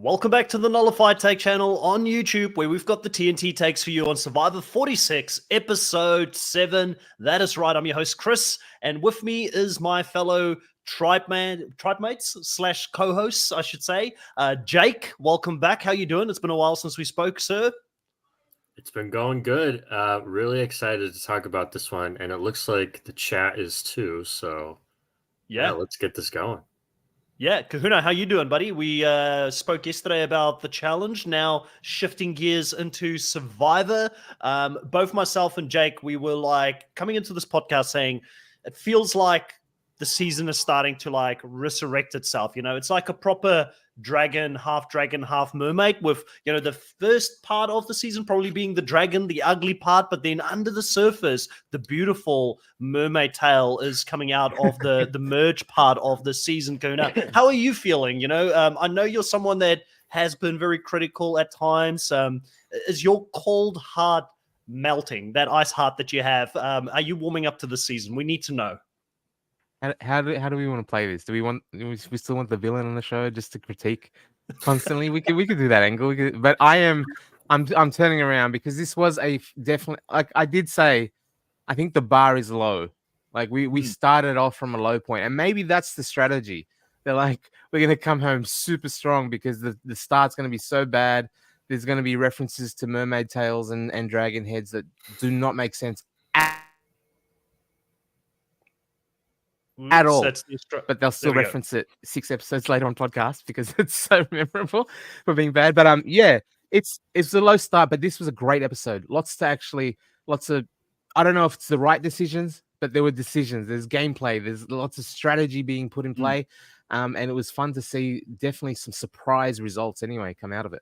Welcome back to the Nullified Take channel on YouTube, where we've got the TNT takes for you on Survivor 46, Episode 7. That is right, I'm your host, Chris, and with me is my fellow tribe-mates slash co-hosts, I should say. Jake, welcome back. How you doing? It's been a while since we spoke, sir. It's been going good. Really excited to talk about this one, and it looks like the chat is too, so yeah, let's get this going. Yeah, Kahuna, how you doing, buddy? We spoke yesterday about the challenge, now shifting gears into Survivor. Both myself and Jake, we were like coming into this podcast saying it feels like the season is starting to like resurrect itself. You know, it's like a proper dragon, half mermaid, with, you know, the first part of the season probably being the dragon, the ugly part, but then under the surface, the beautiful mermaid tail is coming out of the merge part of the season. Kuna, how are you feeling? You know, I know you're someone that has been very critical at times. Is your cold heart melting, that ice heart that you have? Are you warming up to the season? We need to know. How do we want to play this? Do we still want the villain on the show just to critique constantly? we could do that angle. But I'm turning around because this was a definitely, like I did say, I think the bar is low. Like we started off from a low point, and maybe that's the strategy. They're like, we're gonna come home super strong because the start's gonna be so bad. There's gonna be references to mermaid tails and dragon heads that do not make sense at all, but they'll still reference it 6 episodes later on podcast because it's so memorable for being bad. But yeah, it's a low start, but this was a great episode. Lots of I don't know if it's the right decisions, but there were decisions. There's gameplay. There's lots of strategy being put in play, and it was fun to see. Definitely some surprise results anyway come out of it.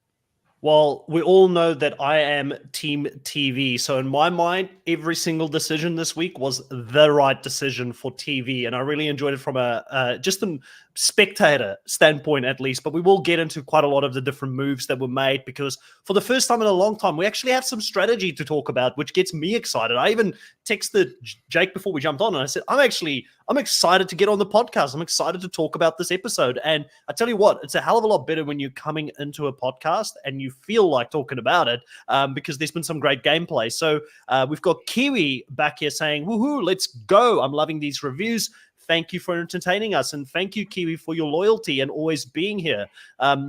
Well, we all know that I am Team TV. So in my mind, every single decision this week was the right decision for TV. And I really enjoyed it from just a spectator standpoint, at least. But we will get into quite a lot of the different moves that were made, because for the first time in a long time, we actually have some strategy to talk about, which gets me excited. I even texted Jake before we jumped on, and I said, I'm excited to get on the podcast. I'm excited to talk about this episode. And I tell you what, it's a hell of a lot better when you're coming into a podcast and you feel like talking about it, because there's been some great gameplay. So we've got Kiwi back here saying, woohoo, let's go. I'm loving these reviews. Thank you for entertaining us, and thank you, Kiwi, for your loyalty and always being here.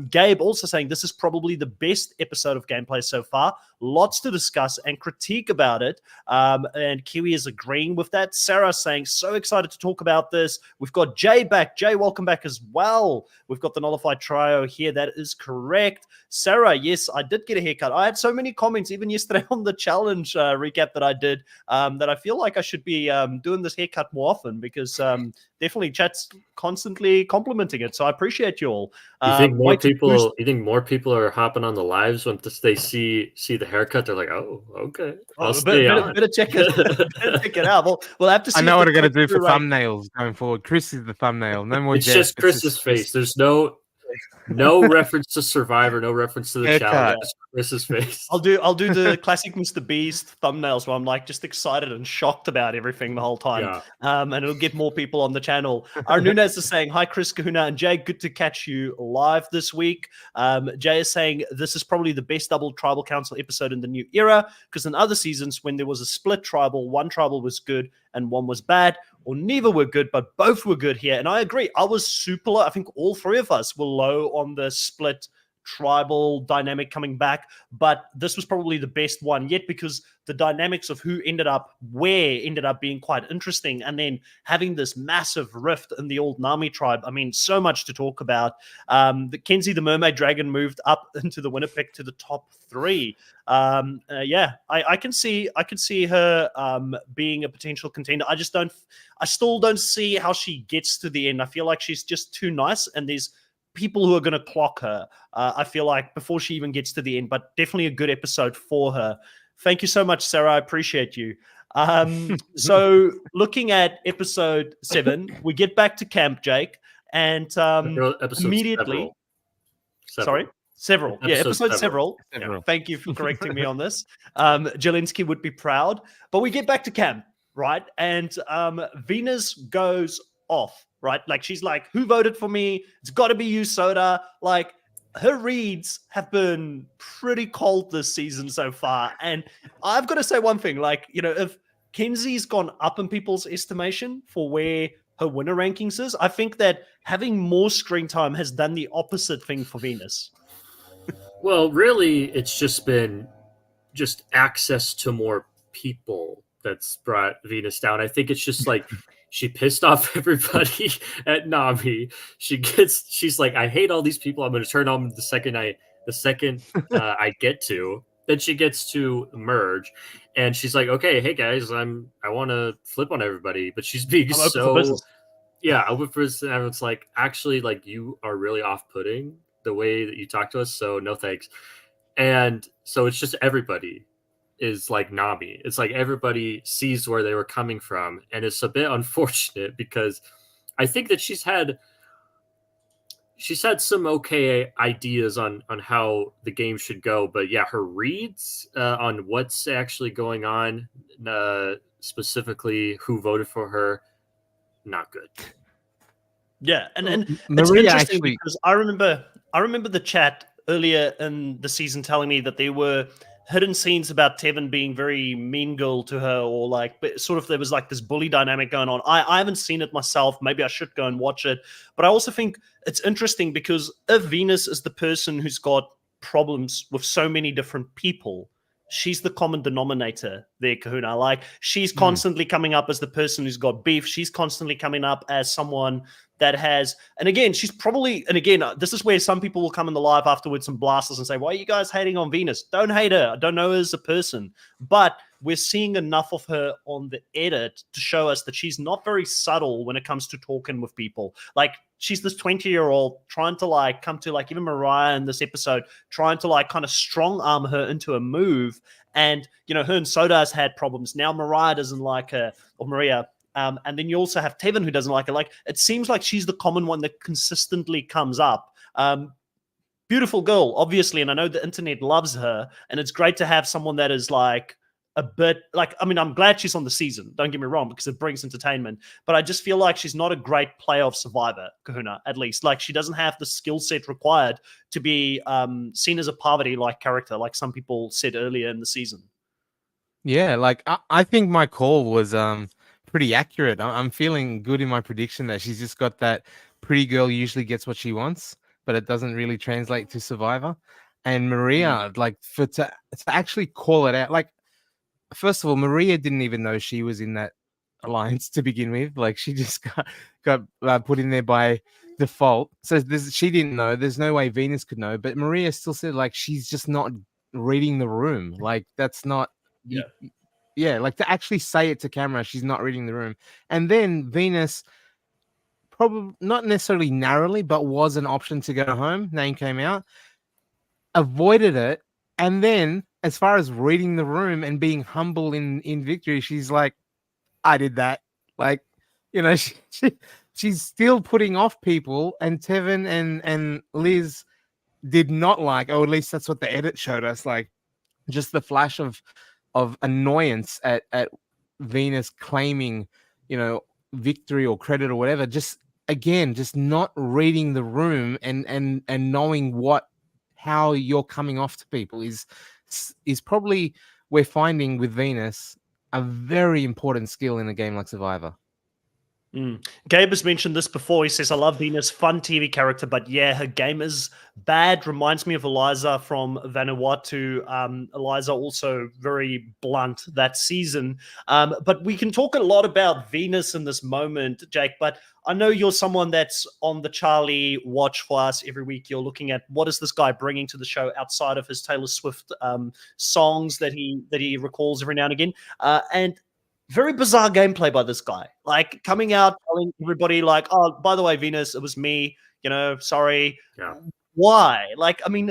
Gabe also saying this is probably the best episode of gameplay so far. Lots to discuss and critique about it, and Kiwi is agreeing with that. Sarah saying, so excited to talk about this. We've got Jay back. Jay, welcome back as well. We've got the Nullified Trio here. That is correct. Sarah, yes, I did get a haircut. I had so many comments, even yesterday on the challenge recap that I did, that I feel like I should be doing this haircut more often, because definitely chat's constantly complimenting it. So I appreciate you all. You think more people are hopping on the lives when they see the haircut? They're like, oh, okay, I'll stay on. Better check it out. We'll have to see. I know what I'm going to do for thumbnails going forward. Chris is the thumbnail. No more. It's just Chris's face. There's no reference to Survivor, no reference to the challenge. Just Chris's face. I'll do the classic Mr. Beast thumbnails where I'm like just excited and shocked about everything the whole time. Yeah. And it'll get more people on the channel. Our Nunez is saying, hi, Chris, Kahuna, and Jay. Good to catch you live this week. Jay is saying this is probably the best double tribal council episode in the new era, because in other seasons when there was a split tribal, one tribal was good and one was bad, or neither were good, but both were good here. And I agree. I was super low. I think all three of us were low on the split tribal dynamic coming back, but this was probably the best one yet, because the dynamics of who ended up where ended up being quite interesting, and then having this massive rift in the old Nami tribe. I mean, so much to talk about. The Kenzie the mermaid dragon moved up into the winner pick to the top 3. Yeah, I can see her being a potential contender. I still don't see how she gets to the end. I feel like she's just too nice, and there's people who are going to clock her, I feel like, before she even gets to the end. But definitely a good episode for her. Thank you so much, Sarah. I appreciate you. So looking at episode 7, we get back to camp, Jake, and immediately... Several. Yeah, episode several. Thank you for correcting me on this. Jelinski would be proud. But we get back to camp, right? And Venus goes off, right? Like, she's like, who voted for me? It's got to be you, Soda. Like, her reads have been pretty cold this season so far. And I've got to say one thing, like, if Kenzie's gone up in people's estimation for where her winner rankings is, I think that having more screen time has done the opposite thing for Venus. Well, really, it's just been access to more people that's brought Venus down. I think it's just like she pissed off everybody at Nami. She's like, I hate all these people. I'm going to turn on them the second I get to. Then she gets to merge, and she's like, okay, hey guys, I want to flip on everybody, but she's being I'm open for business. open for business. And it's like, actually, like, you are really off-putting the way that you talk to us, so no thanks. And so it's just everybody is like Nami. It's like everybody sees where they were coming from, and it's a bit unfortunate because I think that she's had some okay ideas on how the game should go, but yeah, her reads on what's actually going on, specifically who voted for her, not good. Yeah, and it's Maria interesting actually, because I remember the chat earlier in the season telling me that there were hidden scenes about Tevin being very mean girl to her, or like, but sort of there was like this bully dynamic going on. I haven't seen it myself. Maybe I should go and watch it. But I also think it's interesting because if Venus is the person who's got problems with so many different people, she's the common denominator there, Kahuna. Like, she's constantly coming up as the person who's got beef. She's constantly coming up as someone that has, and again, she's probably, and again, this is where some people will come in the live afterwards and blast us and say, why are you guys hating on Venus? Don't hate her. I don't know her as a person. But we're seeing enough of her on the edit to show us that she's not very subtle when it comes to talking with people. Like, she's this 20-year-old trying to like come to, like, even Mariah in this episode, trying to like kind of strong arm her into a move. And, her and Soda has had problems. Now Mariah doesn't like her, or Maria. And then you also have Tevin, who doesn't like her. Like, it seems like she's the common one that consistently comes up. Beautiful girl, obviously, and I know the internet loves her. And it's great to have someone that is like a bit like, I mean, I'm glad she's on the season. Don't get me wrong, because it brings entertainment. But I just feel like she's not a great player of Survivor, Kahuna, at least. Like, she doesn't have the skill set required to be seen as a Parvati-like character, like some people said earlier in the season. Yeah, like I think my call was pretty accurate. I'm feeling good in my prediction that she's just got that pretty girl usually gets what she wants, but it doesn't really translate to Survivor. And Maria, like, to actually call it out, like, first of all, Maria didn't even know she was in that alliance to begin with. Like, she just got put in there by default. So she didn't know. There's no way Venus could know. But Maria still said, like, she's just not reading the room. Like, that's not. Yeah, like, to actually say it to camera, she's not reading the room. And then Venus, probably not necessarily narrowly, but was an option to go home. Name came out, avoided it, and then, as far as reading the room and being humble in victory, she's like, I did that. Like, she's still putting off people, and Tevin and Liz did not like, or at least that's what the edit showed us, like, just the flash of annoyance at Venus claiming, victory or credit or whatever. Just, again, just not reading the room and knowing how you're coming off to people is probably, we're finding with Venus, a very important skill in a game like Survivor. Gabe has mentioned this before. He says, I love Venus, fun TV character, but yeah, her game is bad. Reminds me of Eliza from Vanuatu. Eliza also very blunt that season. But we can talk a lot about Venus in this moment, Jake, but I know you're someone that's on the Charlie watch for us every week. You're looking at what is this guy bringing to the show outside of his Taylor Swift songs that he recalls every now and again. And very bizarre gameplay by this guy, like coming out telling everybody, like, oh, by the way, Venus, it was me, sorry. Yeah. Why? Like, I mean,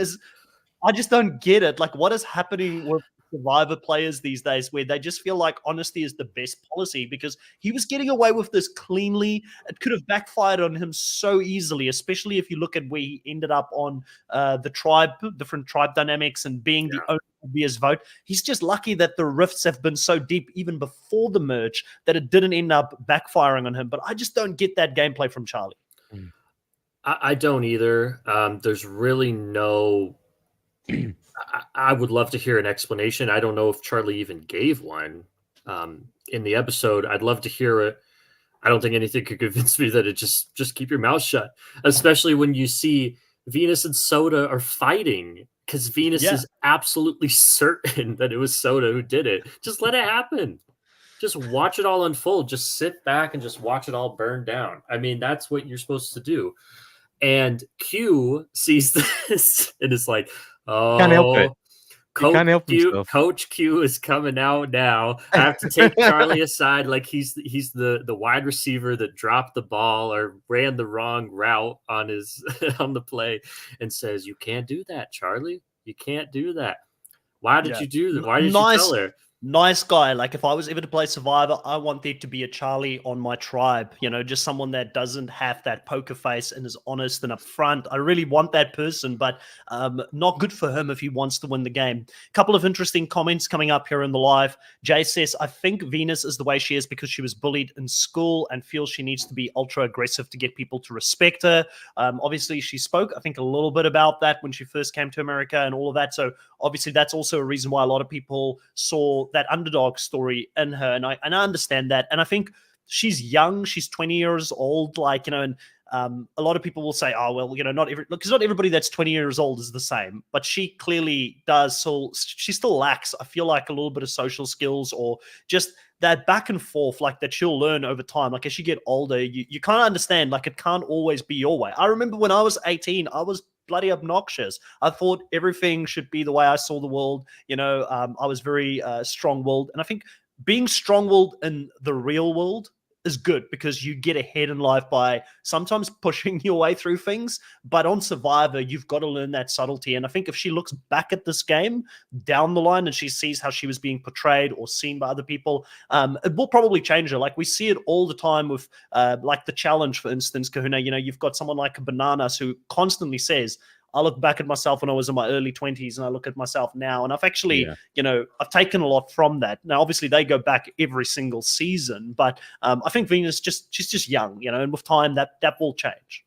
I just don't get it. Like, what is happening with Survivor players these days where they just feel like honesty is the best policy? Because he was getting away with this cleanly. It could have backfired on him so easily, especially if you look at where he ended up on different tribe dynamics and being the only obvious vote. He's just lucky that the rifts have been so deep even before the merge that it didn't end up backfiring on him. But I just don't get that gameplay from Charlie. I don't either. There's really no. I would love to hear an explanation. I don't know if Charlie even gave one in the episode. I'd love to hear it. I don't think anything could convince me that it just keep your mouth shut, especially when you see Venus and Soda are fighting because Venus is absolutely certain that it was Soda who did it. Just let it happen. Just watch it all unfold. Just sit back and just watch it all burn down. I mean, that's what you're supposed to do. And Q sees this and is like, Can't help it. oh, Can't help Q, himself. Coach Q is coming out now. I have to take Charlie aside like he's the wide receiver that dropped the ball or ran the wrong route on his on the play and says, "You can't do that, Charlie. You can't do that. Why did you do that? Why did you tell her?" Nice guy. Like if I was ever to play Survivor, I want there to be a Charlie on my tribe, you know, just someone that doesn't have that poker face and is honest and upfront. I really want that person, but not good for him if he wants to win the game. A couple of interesting comments coming up here in the live. Jay says, I think Venus is the way she is because she was bullied in school and feels she needs to be ultra aggressive to get people to respect her. Obviously, she spoke, I think, a little bit about that when she first came to America and all of that. So obviously, that's also a reason why a lot of people saw that underdog story in her, and I understand that. And I think she's young; she's 20 years old, like, you know, and a lot of people will say, "Oh, well, you know, because not everybody that's 20 years old is the same." But she clearly does. So she still lacks, I feel like, a little bit of social skills or just that back and forth, like that she'll learn over time. Like as you get older, you kind of understand, like it can't always be your way. I remember when I was 18, I was bloody obnoxious. I thought everything should be the way I saw the world. You know, I was very strong-willed, and I think being strong-willed in the real world is good because you get ahead in life by sometimes pushing your way through things. But on Survivor, you've got to learn that subtlety. And I think if she looks back at this game down the line and she sees how she was being portrayed or seen by other people, it will probably change her. Like we see it all the time with like the challenge, for instance, Kahuna. You know, you've got someone like Bananas who constantly says, I look back at myself when I was in my early 20s and I look at myself now. And I've actually, you know, I've taken a lot from that. Now, obviously, they go back every single season, but I think Venus she's just young, you know, and with time that will change.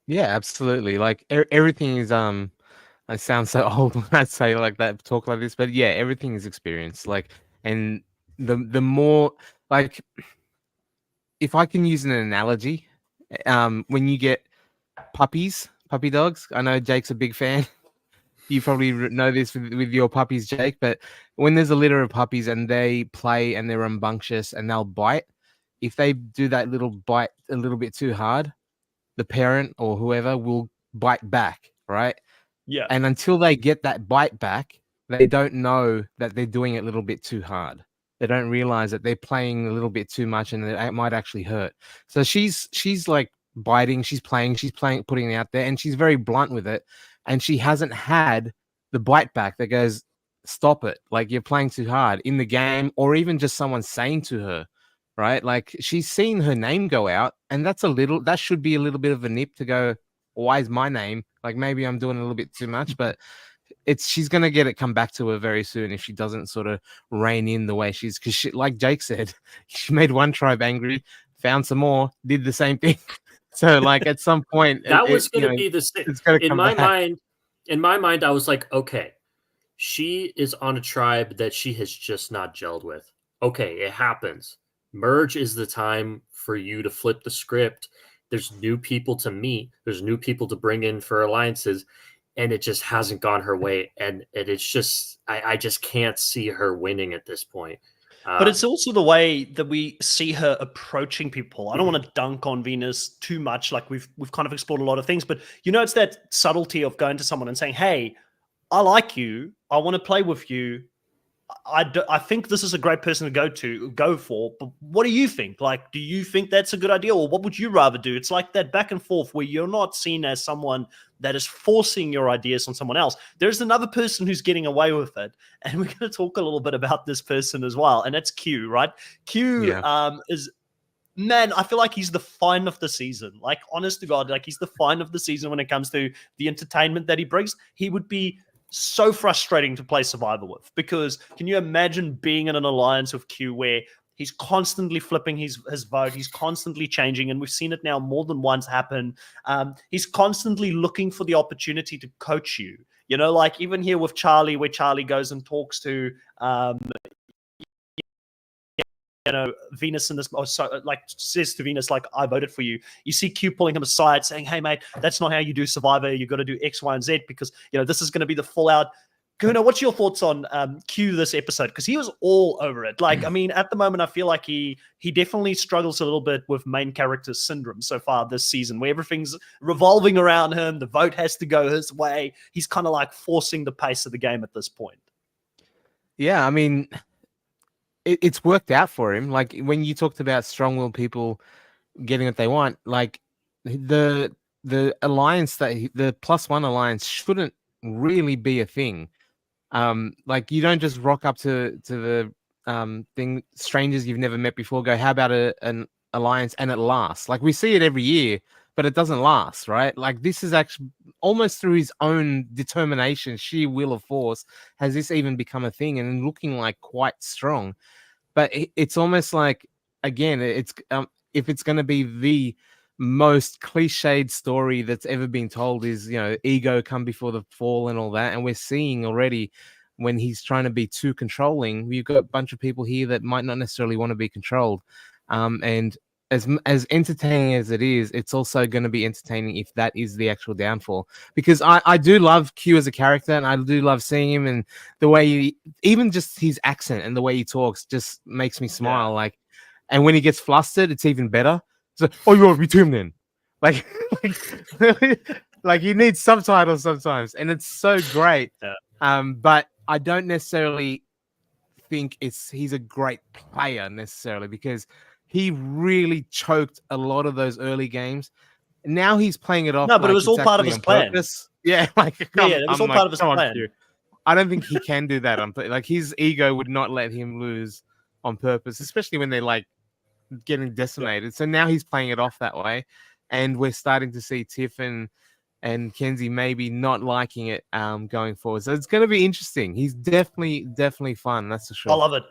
Yeah, absolutely. Like everything is I sound so old when I say like that, talk like this, but yeah, everything is experience. Like, and the more like, if I can use an analogy, when you get puppy dogs, I know Jake's a big fan. You probably know this with your puppies, Jake, but when there's a litter of puppies and they play and they're rambunctious and they'll bite, if they do that little bite a little bit too hard, the parent or whoever will bite back, right? Yeah. And until they get that bite back, they don't know that they're doing it a little bit too hard. They don't realize that they're playing a little bit too much and it might actually hurt. So she's like biting, she's playing, putting it out there, and she's very blunt with it. And she hasn't had the bite back that goes, stop it. Like you're playing too hard in the game, or even just someone saying to her, right? Like she's seen her name go out, and that should be a little bit of a nip to go, why is my name? Like maybe I'm doing a little bit too much, but she's gonna get it come back to her very soon if she doesn't sort of rein in the way because she, like Jake said, she made one tribe angry, found some more, did the same thing. So like at some point that was going to be the same. In my mind, I was like, okay, she is on a tribe that she has just not gelled with. Okay, it happens. Merge is the time for you to flip the script. There's new people to meet. There's new people to bring in for alliances. And it just hasn't gone her way. And it's just, I just can't see her winning at this point. But it's also the way that we see her approaching people. I don't want to dunk on Venus too much. Like we've kind of explored a lot of things, but you know, it's that subtlety of going to someone and saying, hey, I like you. I want to play with you. I think this is a great person to go for, but what do you think? Like, do you think that's a good idea, or what would you rather do? It's like that back and forth where you're not seen as someone that is forcing your ideas on someone else. There's another person who's getting away with it, and we're going to talk a little bit about this person as well, and that's Q, right? Q is... Man, I feel like he's the fun of the season. Like, honest to God, like he's the fun of the season when it comes to the entertainment that he brings. He would be so frustrating to play Survivor with, because can you imagine being in an alliance with Q where He's constantly flipping his vote. He's constantly changing, and we've seen it now more than once happen. He's constantly looking for the opportunity to coach you. You know, like even here with Charlie, where Charlie goes and talks to Venus in this, or so, like says to Venus, like, I voted for you. You see Q pulling him aside saying, hey, mate, that's not how you do Survivor. You got to do X, Y, and Z because, this is going to be the full out. Kuna, what's your thoughts on Q this episode? Because he was all over it. Like, I mean, at the moment, I feel like he definitely struggles a little bit with main character syndrome so far this season, where everything's revolving around him. The vote has to go his way. He's kind of like forcing the pace of the game at this point. Yeah, I mean, it's worked out for him. Like when you talked about strong-willed people getting what they want, like the alliance the +1 alliance shouldn't really be a thing. Like you don't just rock up to the thing, strangers you've never met before, go, how about an alliance, and it lasts. Like we see it every year, but it doesn't last, right? Like this is actually almost through his own determination, sheer will of force, has this even become a thing and looking like quite strong. But it's almost like, again, it's if it's going to be the most cliched story that's ever been told is, ego come before the fall and all that. And we're seeing already when he's trying to be too controlling, we've got a bunch of people here that might not necessarily want to be controlled. And as entertaining as it is, it's also going to be entertaining if that is the actual downfall. Because I do love Q as a character, and I do love seeing him, and the way even just his accent and the way he talks just makes me smile. Yeah. Like, and when he gets flustered, it's even better. So, you want to be Tim then? Like, like he needs subtitles sometimes, and it's so great. Yeah. But I don't necessarily think he's a great player necessarily, because he really choked a lot of those early games. Now he's playing it off. No, but it was all part of his plan. Purpose. Yeah, like it was all part of his plan. I don't think he can do that. Like his ego would not let him lose on purpose, especially when they're like getting decimated. Yeah. So now he's playing it off that way, and we're starting to see Tiff and Kenzie maybe not liking it going forward. So it's going to be interesting. He's definitely fun. That's for sure. I love it.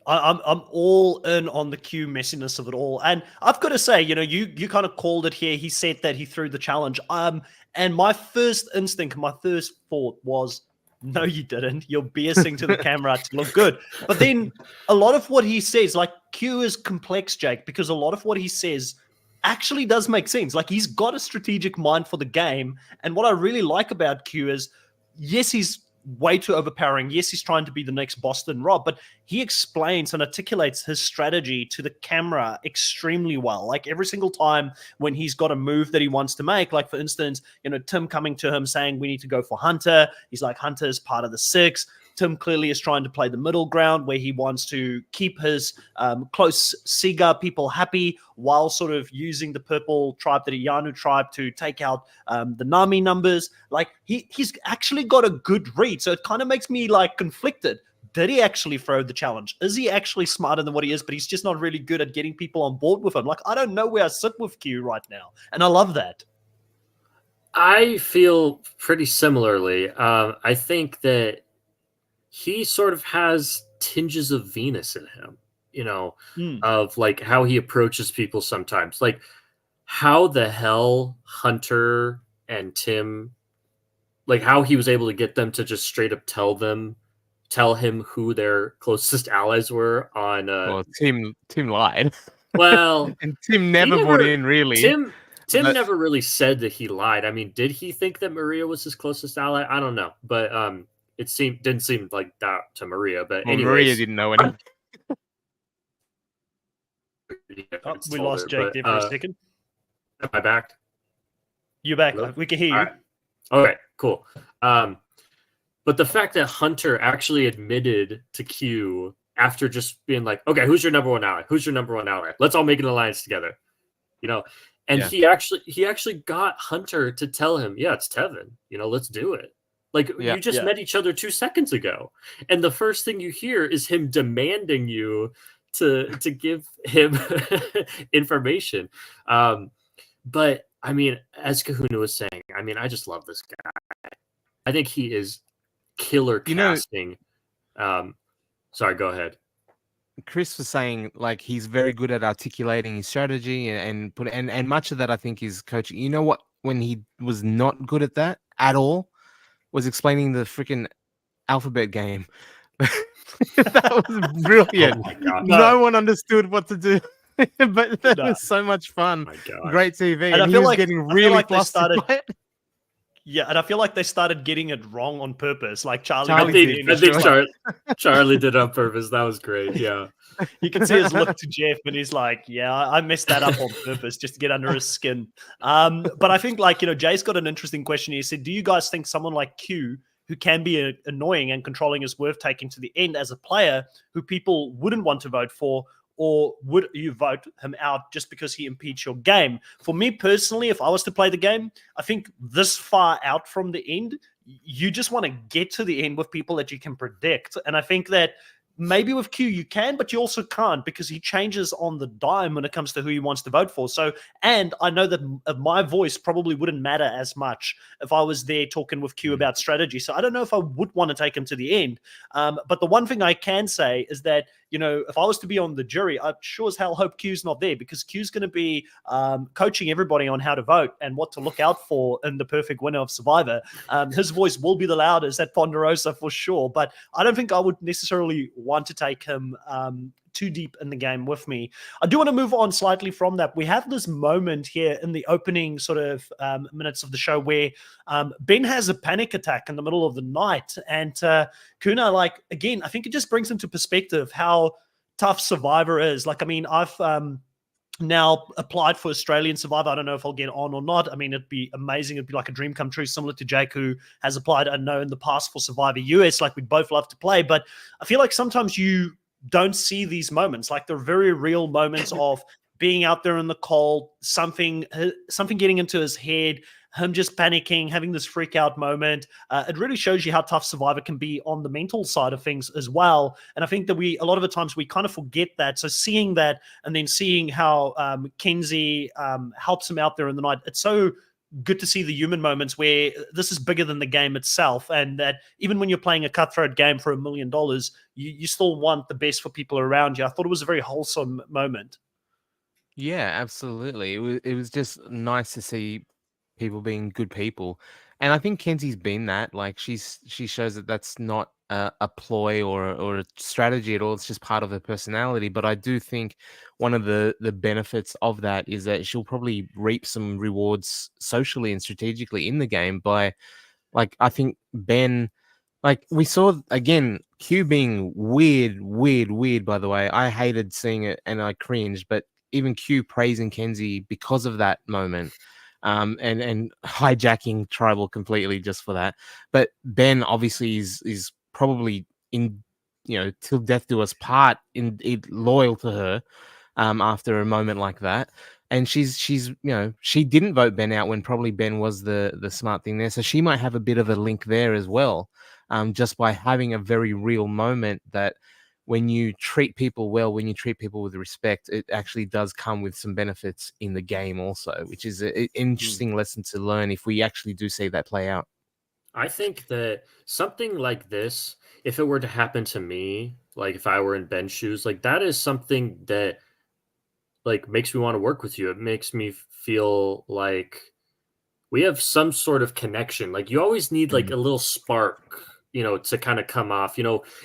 I'm all in on the Q messiness of it all. And I've got to say, you kind of called it here. He said that he threw the challenge. And my first instinct, my first thought was, no, you didn't. You're BSing to the camera to look good. But then a lot of what he says, like Q is complex, Jake, because a lot of what he says actually does make sense. Like he's got a strategic mind for the game. And what I really like about Q is, yes, he's way too overpowering. Yes, he's trying to be the next Boston Rob, but he explains and articulates his strategy to the camera extremely well. Like every single time when he's got a move that he wants to make, like for instance, Tim coming to him saying we need to go for Hunter. He's like, Hunter is part of the 6. Tim clearly is trying to play the middle ground where he wants to keep his close Siga people happy while sort of using the purple tribe, the Yanu tribe, to take out the Nami numbers. Like he's actually got a good read. So it kind of makes me like conflicted. Did he actually throw the challenge? Is he actually smarter than what he is, but he's just not really good at getting people on board with him? Like, I don't know where I sit with Q right now. And I love that. I feel pretty similarly. I think that he sort of has tinges of Venus in him, of like how he approaches people sometimes. Like how the hell Hunter and Tim, like how he was able to get them to just straight up tell him who their closest allies were on. Well, Tim lied. Well, and Tim never bought in, really. Tim never really said that he lied. I mean, did he think that Maria was his closest ally? I don't know, but it didn't seem like that to Maria, but anyways, Maria didn't know anything. We lost Jake there for a second. Am I back? You're back. Hello? We can hear you. Right. Okay, cool. But the fact that Hunter actually admitted to Q after just being like, okay, who's your number one ally? Who's your number one ally? Let's all make an alliance together. And he actually got Hunter to tell him, yeah, it's Tevin. Let's do it. Like, you just met each other 2 seconds ago. And the first thing you hear is him demanding you to give him information. But, I mean, as Kahuna was saying, I mean, I just love this guy. I think he is killer casting. Sorry, go ahead. Chris was saying like he's very good at articulating his strategy and much of that I think is coaching. You know what? When he was not good at that at all, was explaining the freaking alphabet game. That was Oh brilliant. my god! No one understood what to do, but that No. was so much fun. Oh my gosh. Great TV, And and I he feel was like- getting I feel really like they flustered started- by it. Yeah, and I feel like they started getting it wrong on purpose. Like Charlie, Charlie I did, think for sure. Charlie did it on purpose. That was great. Yeah. you can see his look to Jeff, and he's like, "Yeah, I messed that up on purpose just to get under his skin." But I think, like, Jay's got an interesting question. He said, "Do you guys think someone like Q, who can be annoying and controlling, is worth taking to the end as a player who people wouldn't want to vote for?" Or would you vote him out just because he impedes your game? For me personally, if I was to play the game, I think this far out from the end, you just want to get to the end with people that you can predict. And I think that maybe with Q you can, but you also can't because he changes on the dime when it comes to who he wants to vote for. So, and I know that my voice probably wouldn't matter as much if I was there talking with Q about strategy. So I don't know if I would want to take him to the end. But the one thing I can say is that, if I was to be on the jury, I sure as hell hope Q's not there because Q's going to be coaching everybody on how to vote and what to look out for in the perfect winner of Survivor. His voice will be the loudest at Ponderosa for sure, but I don't think I would necessarily want to take him too deep in the game with me. I do want to move on slightly from that. We have this moment here in the opening sort of minutes of the show where Ben has a panic attack in the middle of the night. And Kuna, like, again, I think it just brings into perspective how tough Survivor is. Like, I mean, I've now applied for Australian Survivor. I don't know if I'll get on or not. I mean, it'd be amazing. It'd be like a dream come true, similar to Jake, who has applied, I know, in the past for Survivor US. Like, we'd both love to play. But I feel like sometimes you don't see these moments. Like, they're very real moments of being out there in the cold, something getting into his head, him just panicking, having this freak out moment. It really shows you how tough Survivor can be on the mental side of things as well. And I think that a lot of the times we kind of forget that. So seeing that and then seeing how Kenzie helps him out there in the night, it's so good to see the human moments where this is bigger than the game itself. And that even when you're playing a cutthroat game for $1 million, you still want the best for people around you. I thought it was a very wholesome moment. Yeah, absolutely. It was just nice to see people being good people, and I think Kenzie's been that. Like she shows that that's not a ploy or a strategy at all. It's just part of her personality. But I do think one of the benefits of that is that she'll probably reap some rewards socially and strategically in the game by, like, I think Ben. Like we saw again, Q being weird. By the way, I hated seeing it and I cringed. But even Q praising Kenzie because of that moment, and hijacking Tribal completely just for that. But Ben obviously is probably in, till death do us part, in loyal to her, after a moment like that. And she's she didn't vote Ben out when probably Ben was the smart thing there. So she might have a bit of a link there as well, just by having a very real moment that when you treat people well, when you treat people with respect, it actually does come with some benefits in the game also, which is an interesting lesson to learn if we actually do see that play out. I think that something like this, if it were to happen to me, like if I were in Ben's shoes, like that is something that like makes me want to work with you. It makes me feel like we have some sort of connection. Like you always need like a little spark, to kind of come off.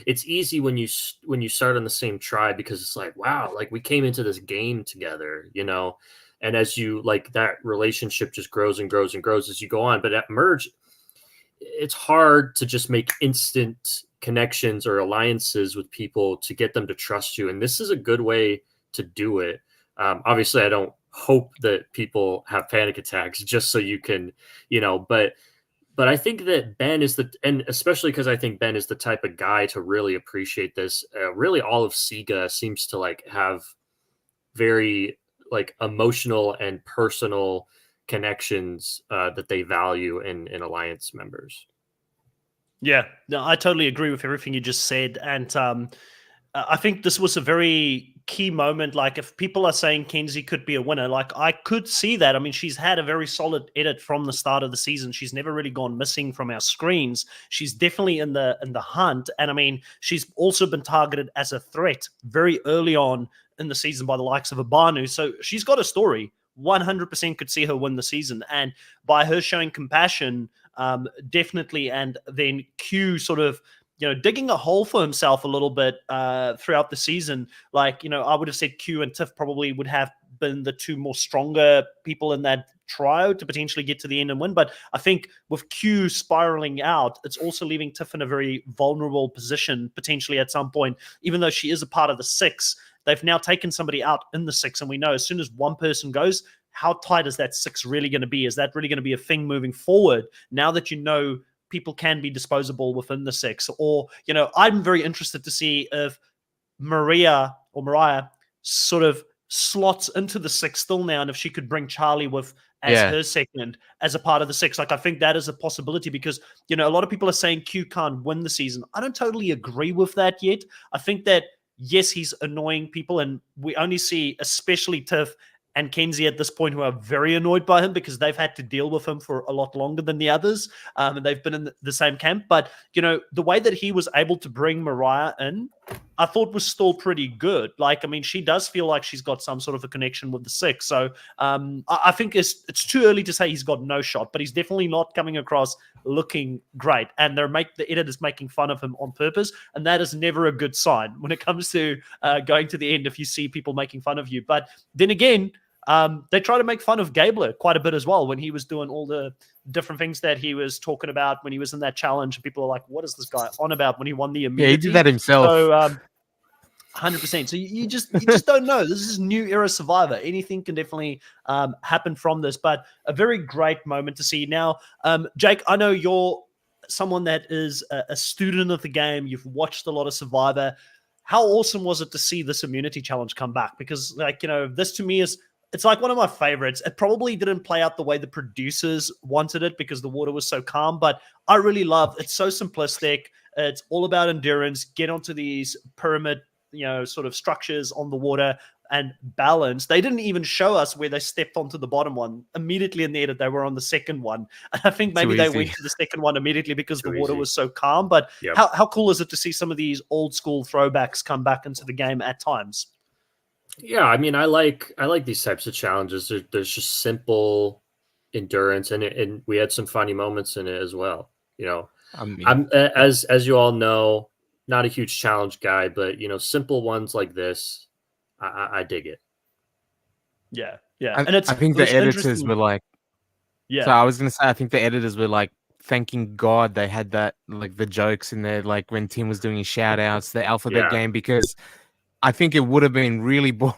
It's easy when you start on the same tribe because it's like, wow, like we came into this game together, and as you like that relationship just grows and grows and grows as you go on. But at Merge, it's hard to just make instant connections or alliances with people to get them to trust you. And this is a good way to do it. Obviously, I don't hope that people have panic attacks just so you can, but I think that Ben is and especially because I think Ben is the type of guy to really appreciate this. Really, all of Sega seems to like have very like emotional and personal connections that they value in alliance members. Yeah, no, I totally agree with everything you just said. And I think this was a very key moment. Like, if people are saying Kenzie could be a winner, like, I could see that. I mean, she's had a very solid edit from the start of the season. She's never really gone missing from our screens. She's definitely in the hunt, and I mean, she's also been targeted as a threat very early on in the season by the likes of Abanu. So she's got a story. 100% could see her win the season, and by her showing compassion, definitely, and then Q sort of, digging a hole for himself a little bit throughout the season. Like, I would have said Q and Tiff probably would have been the two more stronger people in that trio to potentially get to the end and win. But I think with Q spiraling out, it's also leaving Tiff in a very vulnerable position potentially at some point, even though she is a part of the 6. They've now taken somebody out in the 6, and we know as soon as one person goes, how tight is that 6 really going to be? Is that really going to be a thing moving forward now that people can be disposable within the 6? Or, I'm very interested to see if Mariah sort of slots into the 6 still now, and if she could bring Charlie with as her second as a part of the 6. Like, I think that is a possibility because, a lot of people are saying Q can't win the season. I don't totally agree with that yet. I think that, yes, he's annoying people, and we only see especially Tiff and Kenzie at this point who are very annoyed by him because they've had to deal with him for a lot longer than the others, and they've been in the same camp. But, the way that he was able to bring Mariah in, I thought was still pretty good. Like, I mean, she does feel like she's got some sort of a connection with the 6. So I think it's too early to say he's got no shot, but he's definitely not coming across looking great. And the editor's making fun of him on purpose, and that is never a good sign when it comes to going to the end if you see people making fun of you. But then again, they try to make fun of Gabler quite a bit as well when he was doing all the different things that he was talking about when he was in that challenge. And people are like, what is this guy on about when he won the immunity? Yeah, he did that himself. So, 100%. So you just don't know. This is new era Survivor. Anything can definitely happen from this, but a very great moment to see. Now, Jake, I know you're someone that is a student of the game. You've watched a lot of Survivor. How awesome was it to see this immunity challenge come back? Because, like, this to me it's like one of my favorites. It probably didn't play out the way the producers wanted it because the water was so calm, but I really love it's so simplistic. It's all about endurance, get onto these pyramid, sort of structures on the water and balance. They didn't even show us where they stepped onto the bottom one. Immediately in the edit, they were on the second one. And I think maybe they went to the second one immediately because the water was so calm. But how cool is it to see some of these old school throwbacks come back into the game at times? Yeah, I mean, I like these types of challenges. There's just simple endurance, and we had some funny moments in it as well. I'm as you all know, not a huge challenge guy, but simple ones like this, I dig it. Yeah, yeah, and I think the editors were like, yeah. So I was gonna say, I think the editors were like thanking God they had that, like the jokes in there, like when Tim was doing his shout outs, the alphabet game, because I think it would have been really boring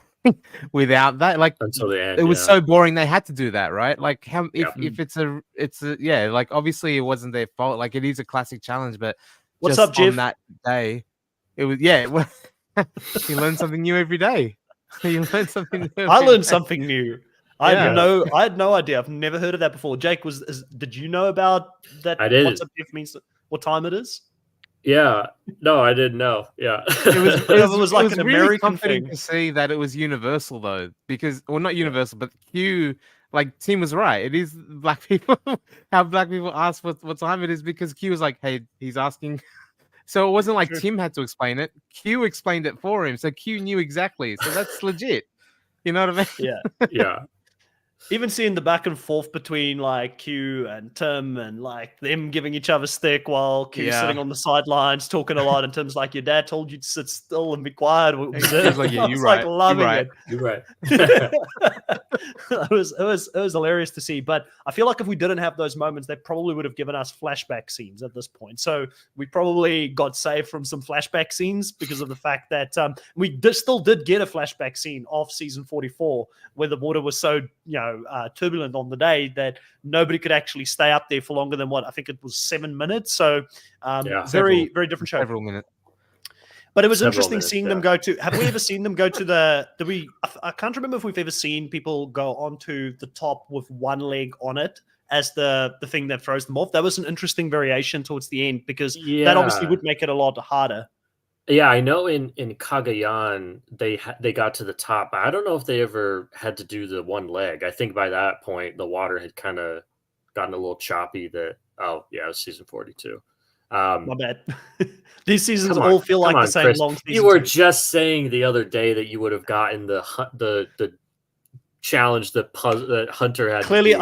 without that. Like, until the end, it was so boring they had to do that, right? Like, if it's a like, obviously it wasn't their fault. Like, it is a classic challenge, but what's just up, Jeff? on that day, it was you learn something new every day. You learn something new. I learned something new. I had no idea. I've never heard of that before. Jake, did you know about that? I did. What's up, Jeff means what time it is? Yeah, no, I didn't know. Yeah, it was like an American thing to see that it was universal though, because, well, not universal, but Q, like Tim was right. It is black people. How black people ask what time it is, because Q was like, hey, he's asking. So it wasn't like Tim had to explain it. Q explained it for him, so Q knew exactly. So that's legit. You know what I mean? Yeah. Even seeing the back and forth between like Q and Tim and like them giving each other stick while Q's sitting on the sidelines talking a lot, and Tim's like, your dad told you to sit still and be quiet. He's like, yeah, you're right. Like loving it. You're right. It was hilarious to see. But I feel like if we didn't have those moments, they probably would have given us flashback scenes at this point. So we probably got saved from some flashback scenes because of the fact that we still did get a flashback scene of season 44 where the water was so, turbulent on the day that nobody could actually stay up there for longer than what I think it was 7 minutes. So very different show. Several minutes. But it was interesting seeing them go to. Have we ever seen them go to the? I can't remember if we've ever seen people go onto the top with one leg on it as the thing that throws them off. That was an interesting variation towards the end because that obviously would make it a lot harder. Yeah, I know in Kagayan they got to the top, but I don't know if they ever had to do the one leg. I think by that point the water had kind of gotten a little choppy. That oh yeah, it was season 42. My bad. These seasons Come on, all feel come like the on, same Chris. long You season were to me. just saying the other day that you would have gotten the challenge that Hunter had to Clearly,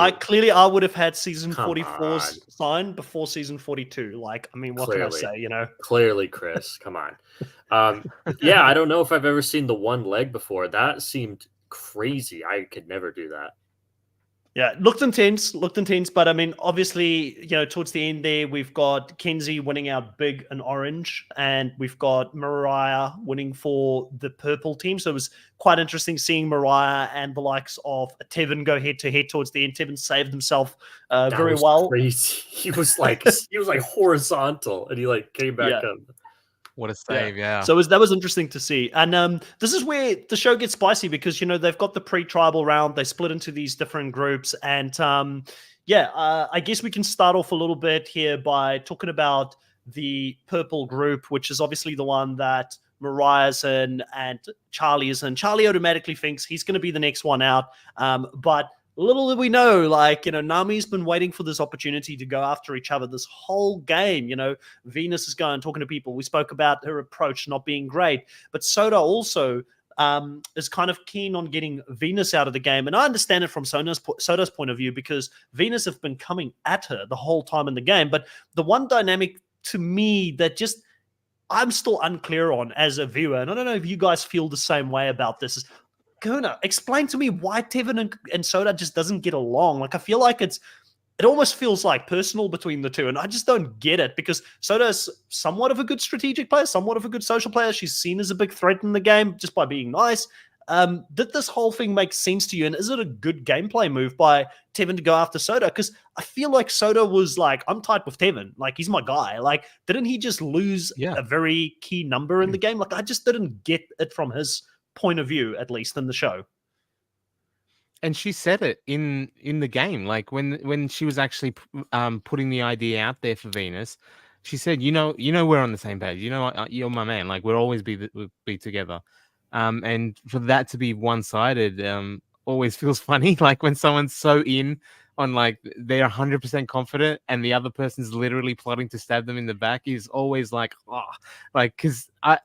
do. I would have had season Come 44 on, signed before season 42. Like, I mean, what can I say? clearly, Chris. Come on. Yeah, I don't know if I've ever seen the one leg before. That seemed crazy. I could never do that. Yeah, looked intense, but I mean, obviously, towards the end there, we've got Kenzie winning out big and orange, and we've got Mariah winning for the purple team. So it was quite interesting seeing Mariah and the likes of Tevin go head to head towards the end. Tevin saved himself That very was well. crazy. He was like horizontal, and he like came back Yeah. up. What a save, yeah. So that was interesting to see. And this is where the show gets spicy because, they've got the pre-tribal round. They split into these different groups. And I guess we can start off a little bit here by talking about the purple group, which is obviously the one that Mariah's in and Charlie is in. Charlie automatically thinks he's going to be the next one out. But little did we know, Nami's been waiting for this opportunity to go after each other this whole game. Venus is going talking to people. We spoke about her approach not being great, but Soda also is kind of keen on getting Venus out of the game. And I understand it from Soda's point of view because Venus have been coming at her the whole time in the game. But the one dynamic to me that just I'm still unclear on as a viewer, and I don't know if you guys feel the same way about this, is Kuna, explain to me why Tevin and Soda just doesn't get along. Like, I feel like it almost feels like personal between the two, and I just don't get it because Soda's somewhat of a good strategic player, somewhat of a good social player. She's seen as a big threat in the game just by being nice. Did this whole thing make sense to you, and is it a good gameplay move by Tevin to go after Soda? Because I feel like Soda was like, I'm tight with Tevin. Like, he's my guy. Like, didn't he just lose a very key number in the game? Like, I just didn't get it from his point of view, at least in the show. And she said it in the game, like when she was actually putting the idea out there for Venus. She said, we're on the same page. You're my man. Like, we'll always be together. And for that to be one-sided always feels funny. Like when someone's so in on, like, they're 100% confident and the other person's literally plotting to stab them in the back is always like, oh, like, because I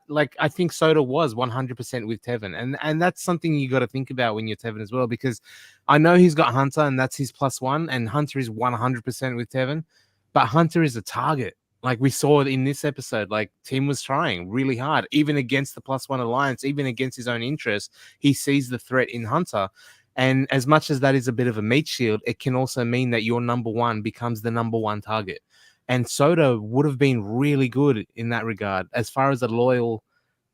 think Soda was 100% with Tevin, and that's something you got to think about when you're Tevin as well, because I know he's got Hunter and that's his +1, and Hunter is 100% with Tevin, but Hunter is a target. Like we saw in this episode, like Tim was trying really hard, even against the +1 alliance, even against his own interests. He sees the threat in Hunter. And as much as that is a bit of a meat shield, it can also mean that your number one becomes the number one target. And Soda would have been really good in that regard. As far as a loyal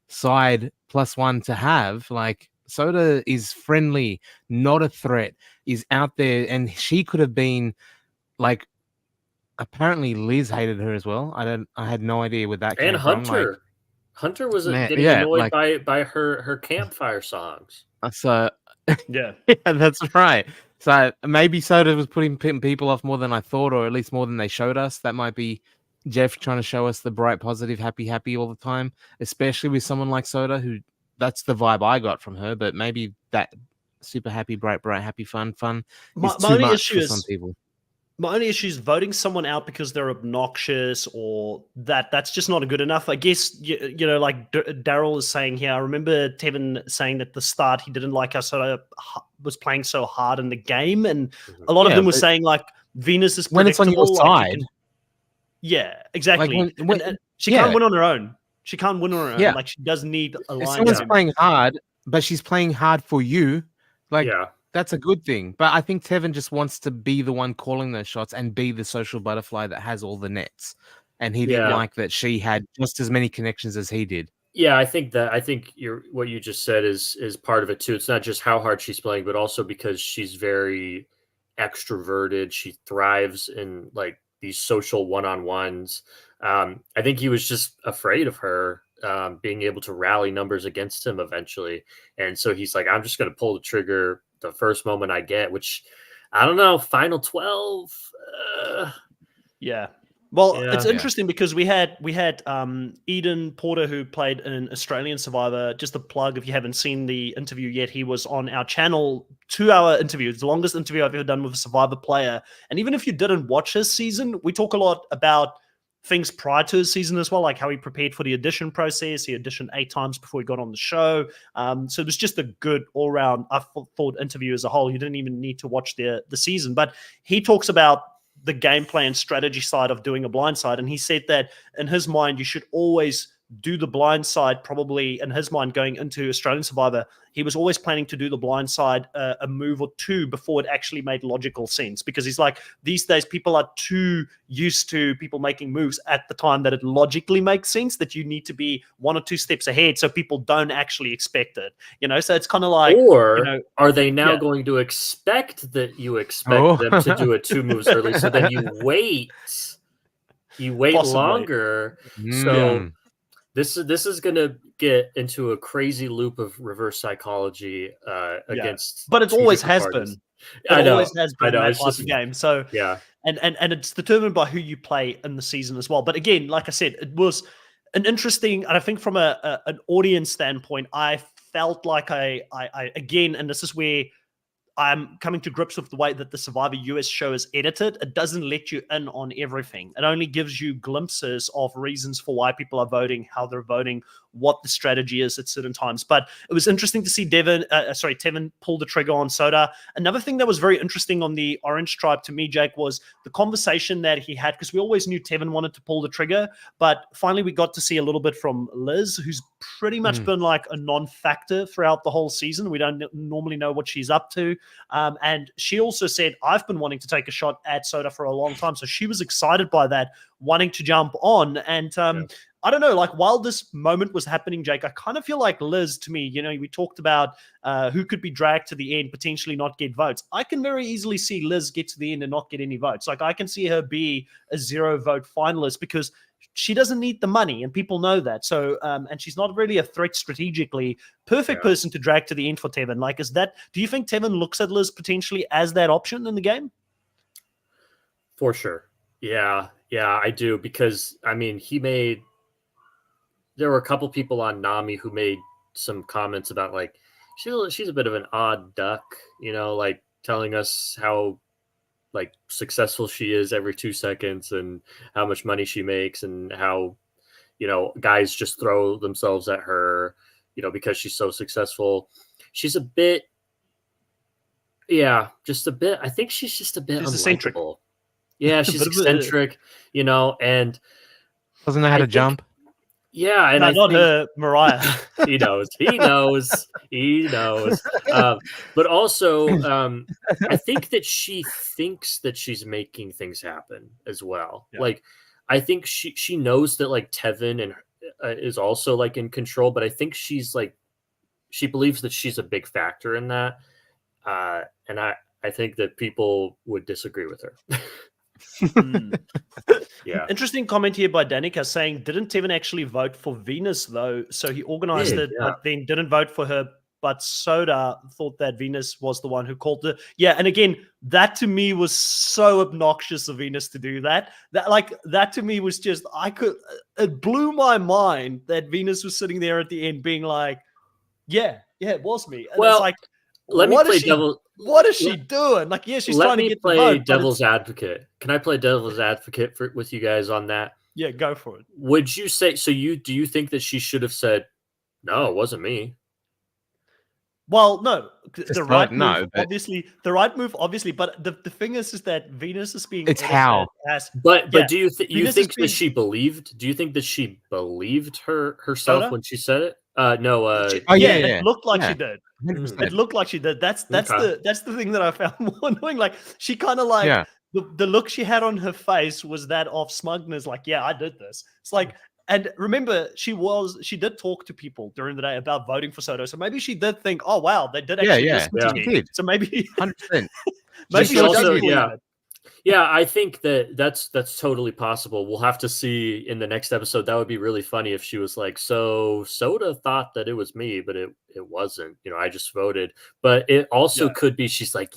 side +1 to have, like Soda is friendly, not a threat, is out there. And she could have been like, apparently Liz hated her as well. I had no idea where that came And from. Like, Hunter was man, getting yeah, annoyed like, by her campfire songs. so Yeah. yeah, that's right. So maybe Soda was putting people off more than I thought, or at least more than they showed us. That might be Jeff trying to show us the bright, positive, happy all the time, especially with someone like Soda, who that's the vibe I got from her. But maybe that super happy, bright, happy, fun is too much for some people. My only issue is voting someone out because they're obnoxious, or that's just not good enough. I guess, like Daryl is saying here, I remember Tevin saying at the start he didn't like how Soda was playing so hard in the game. And a lot of them were saying, like, Venus is predictable. When it's on your side. Yeah, exactly. Like and she can't win on her own. She can't win on her own. Yeah. Like, she does need a line. If someone's playing hard, but she's playing hard for you, like, that's a good thing. But I think Tevin just wants to be the one calling those shots and be the social butterfly that has all the nets. And he didn't like that she had just as many connections as he did. Yeah, I think what you just said is part of it too. It's not just how hard she's playing, but also because she's very extroverted. She thrives in like these social one-on-ones. I think he was just afraid of her being able to rally numbers against him eventually. And so he's like, I'm just going to pull the trigger the first moment I get, which I don't know, final 12. Yeah. Well, Yeah. it's interesting because we had Eden Porter, who played an Australian Survivor. Just a plug, if you haven't seen the interview yet, he was on our channel. 2-hour interview. It's the longest interview I've ever done with a Survivor player. And even if you didn't watch his season, we talk a lot about things prior to his season as well, like how he prepared for the audition process. He auditioned 8 times before he got on the show. So it was just a good all-round, I thought, interview as a whole. You didn't even need to watch the season. But he talks about the gameplay and strategy side of doing a blind side. And he said that in his mind, you should always do the blind side, probably in his mind going into Australian Survivor. He was always planning to do the blind side a move or two before it actually made logical sense, because he's like, these days people are too used to people making moves at the time that it logically makes sense, that you need to be 1 or 2 steps ahead so people don't actually expect it. So it's kind of like, or are they now going to expect that you expect them to do it 2 moves early, so then you wait possibly longer. So this is going to get into a crazy loop of reverse psychology against. But it always has been. It always has been that type of game. So and it's determined by who you play in the season as well. But again, like I said, it was an interesting, and I think from an audience standpoint, I felt like I again, and this is where I'm coming to grips with the way that the Survivor US show is edited. It doesn't let you in on everything. It only gives you glimpses of reasons for why people are voting, how they're voting, what the strategy is at certain times. But it was interesting to see Tevin pull the trigger on Soda. Another thing that was very interesting on the Orange Tribe to me, Jake, was the conversation that he had, because we always knew Tevin wanted to pull the trigger, but finally we got to see a little bit from Liz, who's pretty much been like a non-factor throughout the whole season. We don't normally know what she's up to. And she also said, I've been wanting to take a shot at Soda for a long time. So she was excited by that, wanting to jump on. And I don't know, like while this moment was happening, Jake, I kind of feel like Liz, to me, we talked about who could be dragged to the end, potentially not get votes. I can very easily see Liz get to the end and not get any votes. Like I can see her be a 0-vote finalist because she doesn't need the money, and people know that. So, and she's not really a threat strategically. Perfect person to drag to the end for Tevin. Like, do you think Tevin looks at Liz potentially as that option in the game? For sure. Yeah, I do. Because, I mean, there were a couple people on Nami who made some comments about, like, she's a bit of an odd duck, like telling us how like successful she is every 2 seconds and how much money she makes and how, guys just throw themselves at her, because she's so successful. She's a bit, just a bit. I think she's just a bit unlikable. Yeah, she's eccentric, and doesn't know how to jump. Yeah, and not her, Mariah. He knows. But also, I think that she thinks that she's making things happen as well. Yeah. Like, I think she knows that like Tevin is also like in control, but I think she believes that she's a big factor in that. And I think that people would disagree with her. Yeah. Interesting comment here by Danica saying, didn't Tevin actually vote for Venus though? So he organized it, but then didn't vote for her. But Soda thought that Venus was the one who called her. Yeah, and again, that to me was so obnoxious of Venus to do that. That to me was just, it blew my mind that Venus was sitting there at the end being like, yeah, it was me. And it's like, what is she doing? Like, she's trying to get the vote. Let me play devil's advocate. Can I play devil's advocate with you guys on that? Yeah, go for it. Would you say, do you think that she should have said, no, it wasn't me? Well, no. The right move, obviously. But the thing is that Venus is being... It's how. But do you think that she believed... Do you think that she believed herself Soda? When she said it? No. It looked like she did. 100%. It looked like she did. That's the thing that I found more annoying. Like she kind of like the look she had on her face was that of smugness. Like, yeah, I did this. It's like, and remember, she did talk to people during the day about voting for Soto. So maybe she did think, oh wow, they did actually listen to me. So maybe 100%. Maybe she also, it. Yeah, I think that's totally possible. We'll have to see in the next episode. That would be really funny if she was like, so Soda thought that it was me, but it wasn't. I just voted. But it also could be she's like,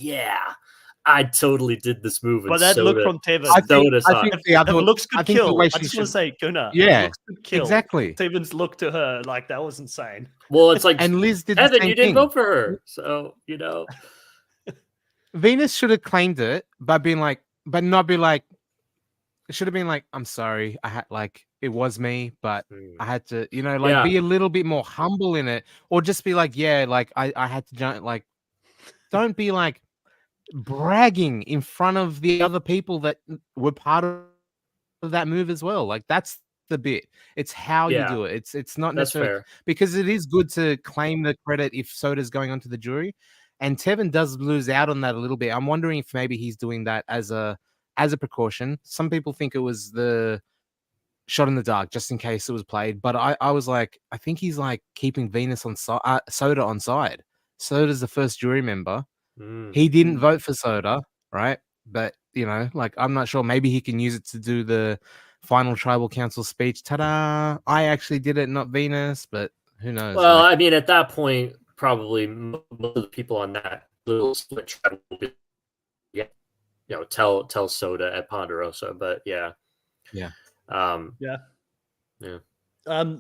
I totally did this move. But that look from Tevin. I think the if other looks could I think the kill. way I she just want to should. say, Gunnar. Yeah, looks could kill. exactly. Tevin's look to her, like that was insane. Well, it's like, And Liz did the Evan, same you didn't thing. vote for her, so you know. Venus should have claimed it, but not be like. It should have been like, I'm sorry, I had like it was me, but I had to, you know, like be a little bit more humble in it, or just be like, yeah, like I had to jump. Like, don't be like bragging in front of the other people that were part of that move as well. Like that's the bit. It's how you do it. It's not necessarily fair. Because it is good to claim the credit if Soda's going onto the jury, and Tevin does lose out on that a little bit. I'm wondering if maybe he's doing that as a precaution. Some people think it was the shot in the dark just in case it was played, but I was like, I think he's like keeping Venus on Soda on side. Soda's the first jury member. He didn't vote for Soda, right? But you know, like I'm not sure. Maybe he can use it to do the final tribal council speech. Ta-da! I actually did it, not Venus. But who knows? Well, I mean, at that point, probably most of the people on that little split tribe will be, tell Soda at Ponderosa. But yeah.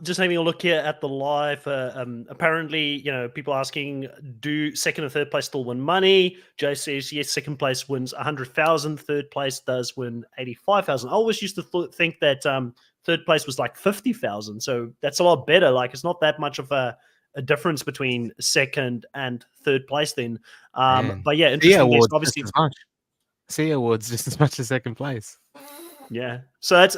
Just having a look here at the live. Apparently, people asking, do second and third place still win money? Jay says yes. Second place wins 100,000. Third place does win 85,000. I always used to think that third place was like 50,000. So that's a lot better. Like it's not that much of a difference between second and third place then. But yeah, interesting. Guess, obviously, C awards just as much as second place. Yeah, so it's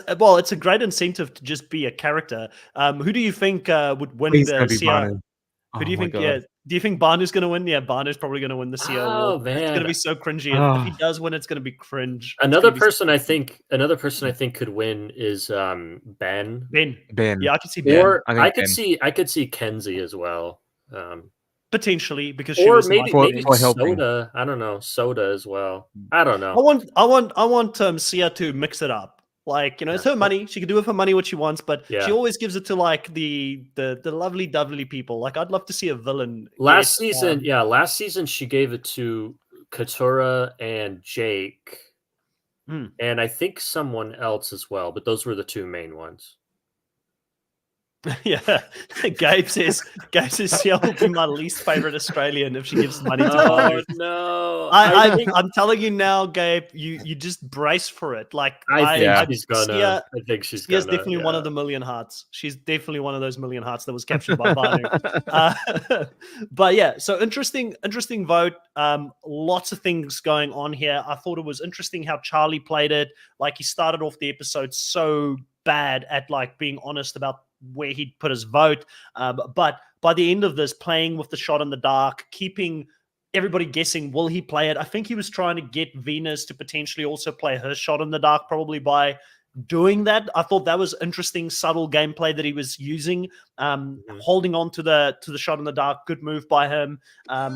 a great incentive to just be a character. Who do you think would win the CR? Who do you think? Yeah, do you think Banu's going to win? Yeah, Banu's probably going to win the CR award. Man. It's going to be so cringy. If he does win, it's going to be cringe. Another person I think could win is Ben. Ben. Yeah, I could see Ben. Or I could see Kenzie as well. Potentially, because or she was maybe helping. Soda. I don't know, Soda as well. I don't know. I want Sia to mix it up. Like it's her money; she can do with her money what she wants, but she always gives it to like the lovely dovely people. Like I'd love to see a villain. Last season she gave it to Katura and Jake, and I think someone else as well. But those were the two main ones. Yeah, Gabe says Sia will be my least favorite Australian if she gives money to Banu. No, I'm telling you now, Gabe. You just brace for it. Like I think she's Sia's definitely one of the million hearts. She's definitely one of those million hearts that was captured by Banu. But yeah, so interesting vote. Lots of things going on here. I thought it was interesting how Charlie played it. Like he started off the episode so bad at like being honest about where he'd put his vote, but by the end of this, playing with the shot in the dark, keeping everybody guessing, will he play it? I think he was trying to get Venus to potentially also play her shot in the dark, probably by doing that. I thought that was interesting, subtle gameplay that he was using, holding on to the shot in the dark. Good move by him.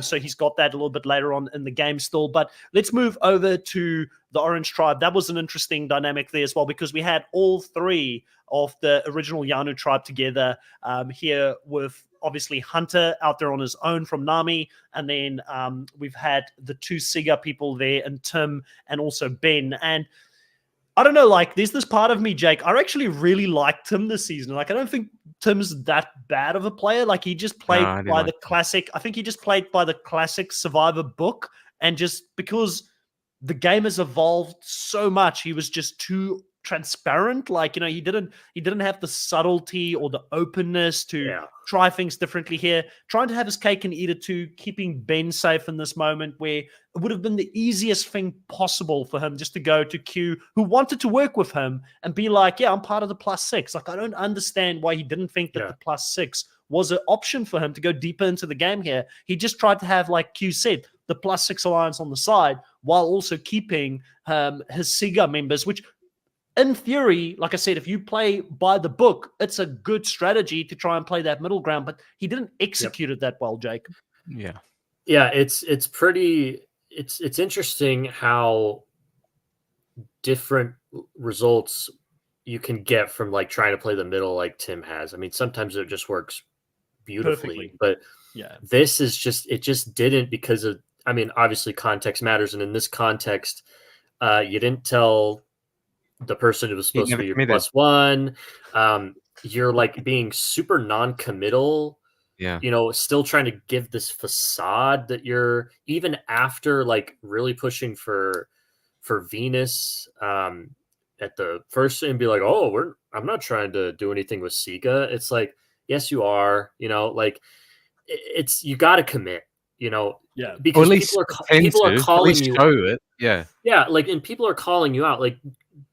So he's got that a little bit later on in the game still. But let's move over to the Orange Tribe. That was an interesting dynamic there as well, because we had all three of the original Yanu tribe together here, with obviously Hunter out there on his own from Nami, and then we've had the two Siga people there, and Tim, and also Ben. And I don't know, like there's this part of me, Jake, I actually really liked Tim this season. Like I don't think Tim's that bad of a player. Like he just played by the classic. I think he just played by the classic Survivor book, and just because the game has evolved so much, he was just too transparent. Like he didn't have the subtlety or the openness to try things differently here, trying to have his cake and eat it too, keeping Ben safe in this moment where it would have been the easiest thing possible for him just to go to Q, who wanted to work with him, and be like, yeah, I'm part of the +6. Like I don't understand why he didn't think that the +6 was an option for him to go deeper into the game here. He just tried to have, like Q said, the +6 alliance on the side, while also keeping his Siga members, which in theory, like I said, if you play by the book, it's a good strategy to try and play that middle ground, but he didn't execute it that well, Jake. Yeah, it's interesting how different results you can get from like trying to play the middle like Tim has. I mean, sometimes it just works beautifully, but this is just, it just didn't, because of I mean, obviously context matters, and in this context, you didn't tell the person who was He supposed to never be your committed. +1. You're like being super non-committal. Yeah. Still trying to give this facade that you're, even after like really pushing for Venus at the first, and be like, oh, I'm not trying to do anything with Sika. It's like, yes, you are. Like it's, you got to commit. Yeah. Or Because at least pretend people are to. At calling least you. show it. Yeah. Yeah, like, and people are calling you out. Like,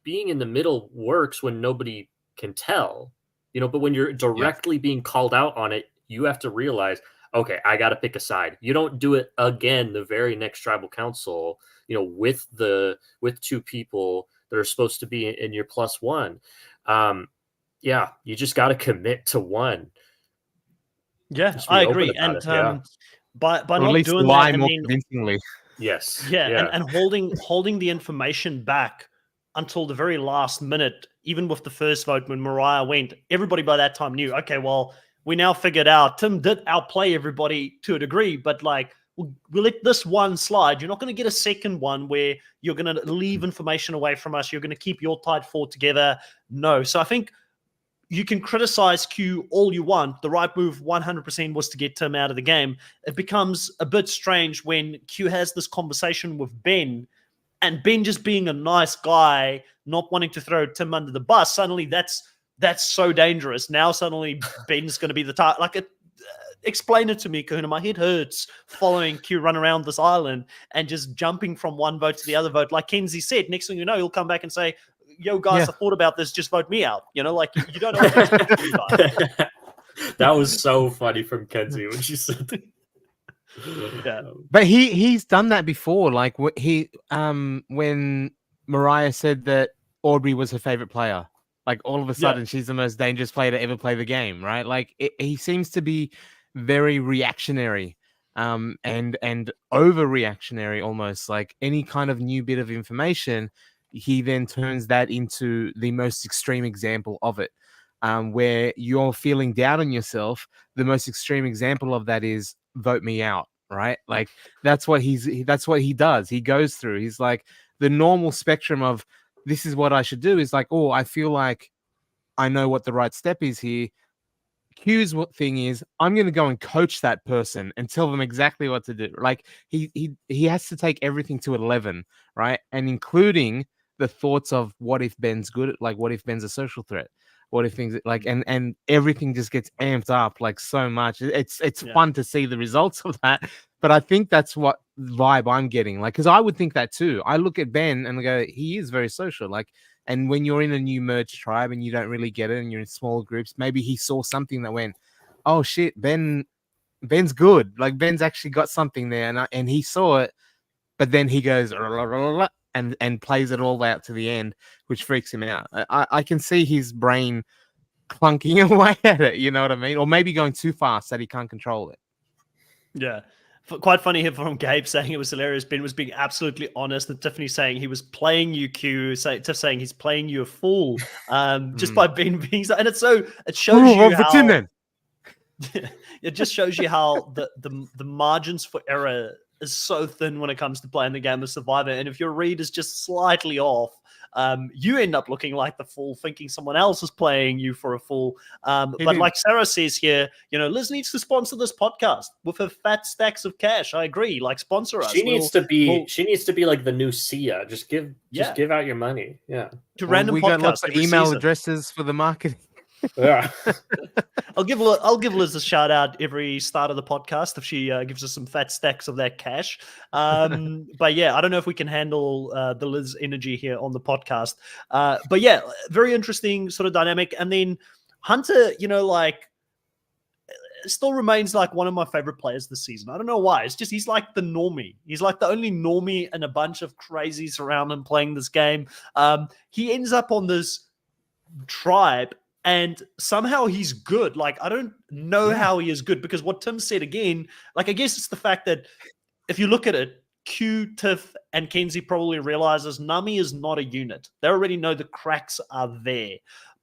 being in the middle works when nobody can tell, but when you're Yeah. directly being called out on it, you have to realize, okay, I got to pick a side. You don't do it again the very next tribal council, with two people that are supposed to be in your +1. Yeah, you just got to commit to one. Yeah, Just be I open agree. about And it. Yeah. by Or at not least doing that, lie and more then convincingly. Yes. yeah, Yeah. and holding the information back until the very last minute, even with the first vote when Mariah went, everybody by that time knew, okay, well, we now figured out Tim did outplay everybody to a degree, but like we'll let this one slide. You're not going to get a second one where you're going to leave information away from us. You're going to keep your tight four together. No. So I think you can criticize Q all you want. The right move 100% was to get Tim out of the game. It becomes a bit strange when Q has this conversation with Ben, and Ben just being a nice guy, not wanting to throw Tim under the bus. Suddenly that's so dangerous. Now suddenly Ben's going to be the target. Like, explain it to me, Kahuna. My head hurts following Q run around this island and just jumping from one vote to the other vote. Like Kenzie said, next thing you know, he'll come back and say, yo, guys, Yeah. I thought about this. Just vote me out. Like you don't know what to expect from you guys. That was so funny from Kenzie when she said that. Yeah. But he's done that before. Like when Mariah said that Aubrey was her favorite player, like all of a sudden she's the most dangerous player to ever play the game, right? Like he seems to be very reactionary, and overreactionary almost. Like any kind of new bit of information, he then turns that into the most extreme example of it. Where you're feeling down on yourself, the most extreme example of that is vote me out, right? Like that's what he does. He goes through. He's like the normal spectrum of this is what I should do is like, oh, I feel like I know what the right step is here. Q's thing is I'm going to go and coach that person and tell them exactly what to do. Like he has to take everything to 11, right? And including the thoughts of what if Ben's good, like what if Ben's a social threat, what if things like and everything just gets amped up like so much. It's fun to see the results of that, but I think that's what vibe I'm getting. Like, because I would think that too. I look at Ben and I go, he is very social. Like, and when you're in a new merged tribe and you don't really get it and you're in small groups, maybe he saw something that went, oh shit, Ben's good. Like Ben's actually got something there, and he saw it, but then he goes and plays it all out to the end, which freaks him out. I can see his brain clunking away at it, you know what I mean? Or maybe going too fast that he can't control it. Yeah. Quite funny here from Gabe saying it was hilarious. Ben was being absolutely honest, and Tiffany saying he was playing you Tiff saying he's playing you a fool, just by Ben being so. And it shows you how it just shows you how the margins for error is so thin when it comes to playing the game of Survivor. And if your read is just slightly off, you end up looking like the fool, thinking someone else is playing you for a fool. But like Sarah says here, Liz needs to sponsor this podcast with her fat stacks of cash. I agree. Like, sponsor us. She needs to be like the new Sia. Just give out your money. Yeah. To random we podcasts. Got lots of email addresses for the marketing. Yeah. I'll give Liz a shout out every start of the podcast if she gives us some fat stacks of that cash. But yeah, I don't know if we can handle the Liz energy here on the podcast. But yeah, very interesting sort of dynamic. And then Hunter, still remains like one of my favorite players this season. I don't know why. It's just he's like the normie. He's like the only normie and a bunch of crazies around him playing this game. He ends up on this tribe, and somehow he's good. Like, I don't know how he is good, because what Tim said again, like, I guess it's the fact that if you look at it, Q, Tiff, and Kenzie probably realizes Nami is not a unit. They already know the cracks are there.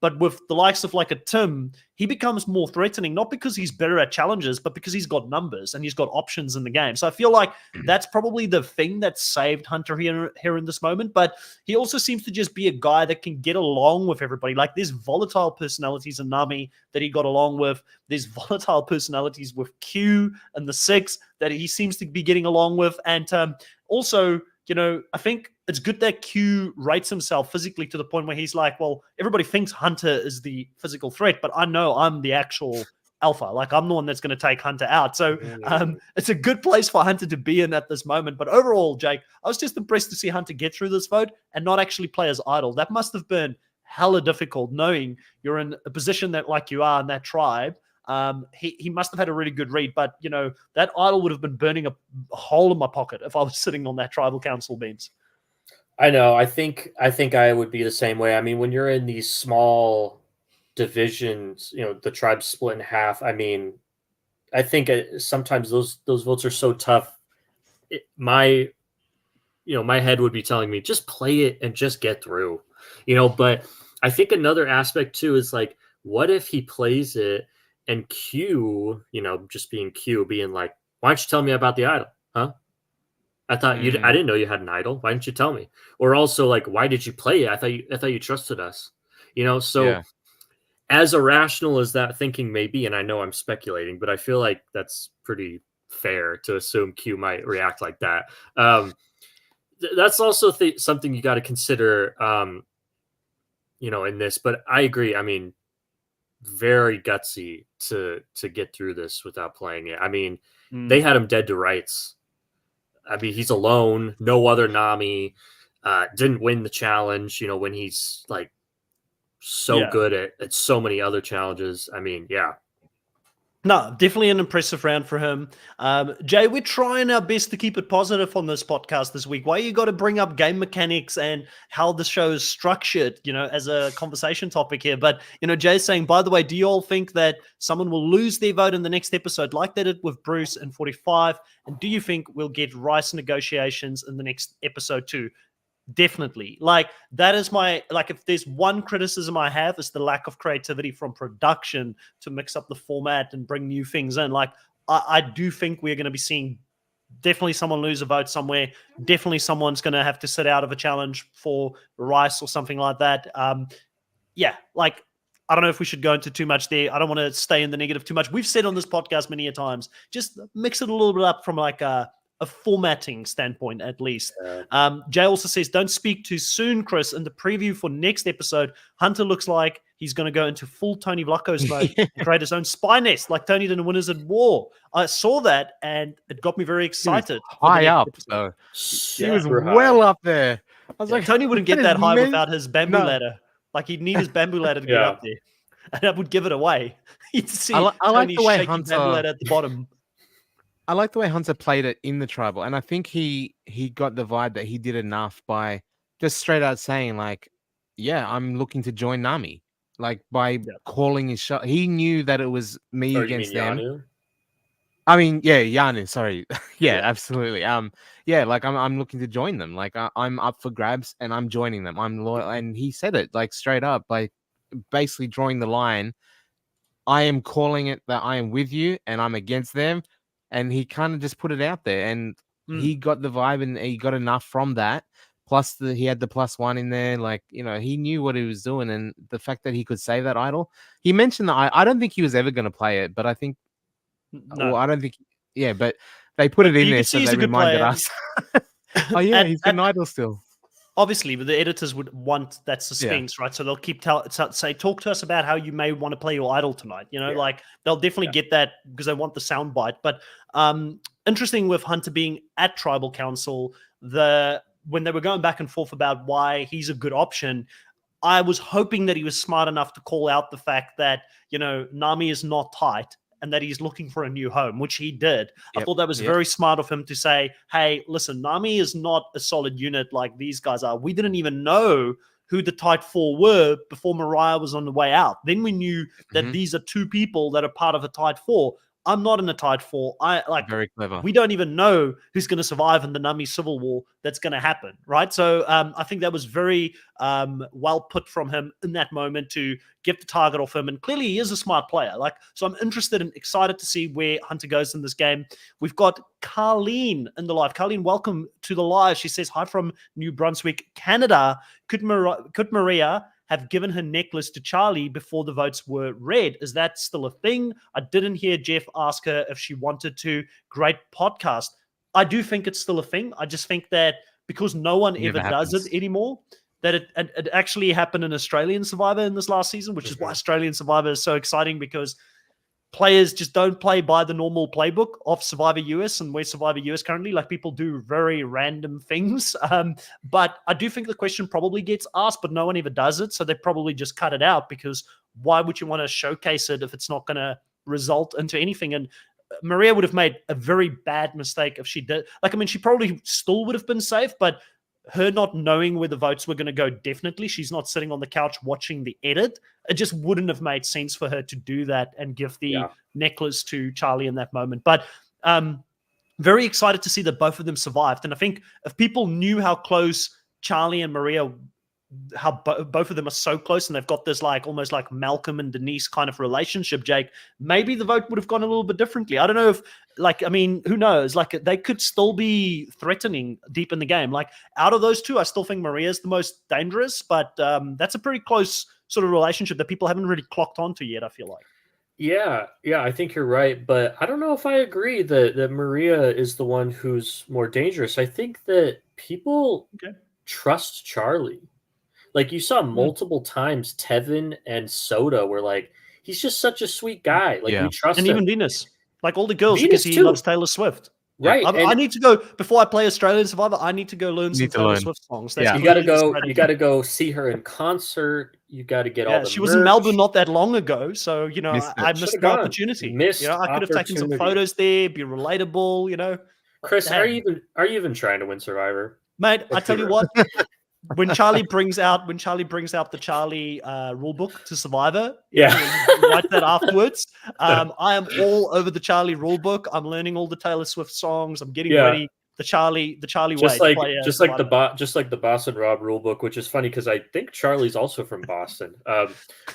But with the likes of like a Tim, he becomes more threatening, not because he's better at challenges, but because he's got numbers and he's got options in the game. So I feel like that's probably the thing that saved Hunter here in this moment. But he also seems to just be a guy that can get along with everybody. Like there's volatile personalities in Nami that he got along with. There's volatile personalities with Q and the Six that he seems to be getting along with. And also, I think it's good that Q rates himself physically to the point where he's like, well, everybody thinks Hunter is the physical threat, but I know I'm the actual alpha. Like I'm the one that's going to take Hunter out. So it's a good place for Hunter to be in at this moment. But overall, Jake, I was just impressed to see Hunter get through this vote and not actually play as idol. That must have been hella difficult knowing you're in a position that like you are in that tribe. He must have had a really good read, but that idol would have been burning a hole in my pocket if I was sitting on that tribal council bench. I know. I think I would be the same way. I mean, when you're in these small divisions, the tribe's split in half. I mean, I think sometimes those votes are so tough. My head would be telling me just play it and just get through, But I think another aspect too is like, what if he plays it and Q, just being Q, being like, why don't you tell me about the idol, huh? I thought I didn't know you had an idol. Why didn't you tell me? Or also like, why did you play it? I thought you trusted us, So as irrational as that thinking may be, and I know I'm speculating, but I feel like that's pretty fair to assume Q might react like that. That's also something you got to consider, in this. But I agree. I mean, very gutsy to get through this without playing it. I mean, they had him dead to rights. I mean, he's alone, no other Nami, didn't win the challenge, when he's like so good at so many other challenges. I mean, yeah. No, definitely an impressive round for him. Jay, we're trying our best to keep it positive on this podcast this week. Why you got to bring up game mechanics and how the show is structured, as a conversation topic here. But, Jay's saying, by the way, do you all think that someone will lose their vote in the next episode like they did with Bruce in 45? And do you think we'll get Rice negotiations in the next episode too? Definitely. Like that is if there's one criticism I have, is the lack of creativity from production to mix up the format and bring new things in. Like I do think we're going to be seeing definitely someone lose a vote somewhere. Definitely someone's going to have to sit out of a challenge for Rice or something like that. Like I don't know if we should go into too much there. I don't want to stay in the negative too much. We've said on this podcast many a times, just mix it a little bit up from like a formatting standpoint, at least. Jay also says, don't speak too soon, Chris. In the preview for next episode, Hunter looks like he's going to go into full Tony Vlachos mode and create his own spy nest like Tony did in Winners at War. I saw that and it got me very excited. High up. He was well up there. I was like, Tony wouldn't get that high without his bamboo ladder. Like he'd need his bamboo ladder to get up there. And that would give it away. You'd see I like Tony the way shaking Hunter... bamboo ladder at the bottom. I like the way Hunter played it in the tribal, and I think he got the vibe that he did enough by just straight out saying like, yeah, I'm looking to join Nami. Like by calling his shot. He knew that it was me against them. Yanu? I mean, Yanu, sorry. Absolutely. Like I'm looking to join them. Like I'm up for grabs and I'm joining them. I'm loyal. And he said it like straight up, like basically drawing the line. I am calling it that I am with you and I'm against them. And he kind of just put it out there, and he got the vibe, and he got enough from that. Plus, he had the +1 in there. Like, he knew what he was doing, and the fact that he could save that idol. He mentioned that I don't think he was ever going to play it, but I think, I don't think, but they put it in there so they reminded us. Oh yeah, he's an idol still. Obviously, but the editors would want that suspense, right? So they'll keep say, talk to us about how you may want to play your idol tonight. Like they'll definitely get that because they want the soundbite. But interesting with Hunter being at Tribal Council, when they were going back and forth about why he's a good option, I was hoping that he was smart enough to call out the fact that Nami is not tight and that he's looking for a new home, which he did. I thought that was very smart of him to say, hey, listen, Nami is not a solid unit like these guys are. We didn't even know who the tight four were before Mariah was on the way out. Then we knew that these are two people that are part of a tight four. I'm not in a tied 4. Very clever. We don't even know who's going to survive in the Nami civil war that's going to happen, right? So I think that was very well put from him in that moment to get the target off him. And clearly he is a smart player. So I'm interested and excited to see where Hunter goes in this game. We've got Carleen in the live. Carleen, welcome to the live. She says, hi from New Brunswick, Canada. Could Maria have given her necklace to Charlie before the votes were read? Is that still a thing? I didn't hear Jeff ask her if she wanted to. Great podcast. I do think it's still a thing. I just think that because no one ever does it anymore, that it actually happened in Australian Survivor in this last season, which is why Australian Survivor is so exciting, because players just don't play by the normal playbook of Survivor US and where Survivor US currently. People do very random things. But I do think the question probably gets asked, but no one ever does it. So they probably just cut it out, because why would you want to showcase it if it's not going to result into anything? And Maria would have made a very bad mistake if she did. She probably still would have been safe, but her not knowing where the votes were going to go, definitely. She's not sitting on the couch watching the edit. It just wouldn't have made sense for her to do that and give the necklace to Charlie in that moment. But very excited to see that both of them survived. And I think if people knew how close Charlie and Maria, how both of them are so close, and they've got this almost like Malcolm and Denise kind of relationship, Jake, maybe the vote would have gone a little bit differently. I don't know if who knows? They could still be threatening deep in the game. Out of those two, I still think Maria's the most dangerous, but that's a pretty close sort of relationship that people haven't really clocked onto yet, I feel like. Yeah, I think you're right, but I don't know if I agree that Maria is the one who's more dangerous. I think that people trust Charlie. You saw multiple times Tevin and Soda were he's just such a sweet guy. We trust him. And even Venus. All the girls, because he loves Taylor Swift. Right. I need to go, before I play Australian Survivor, I need to go learn some Taylor Swift songs. You got to go see her in concert. You got to get all the she was in Melbourne not that long ago, so I missed the opportunity. I could have taken some photos there, be relatable, Chris, are you even trying to win Survivor? Mate, I tell you what, when Charlie brings out the Charlie rule book to Survivor, write that afterwards. I am all over the Charlie rule book. I'm learning all the Taylor Swift songs. I'm getting ready. The Charlie just way. Like the Boston Rob rule book, which is funny because I think Charlie's also from Boston.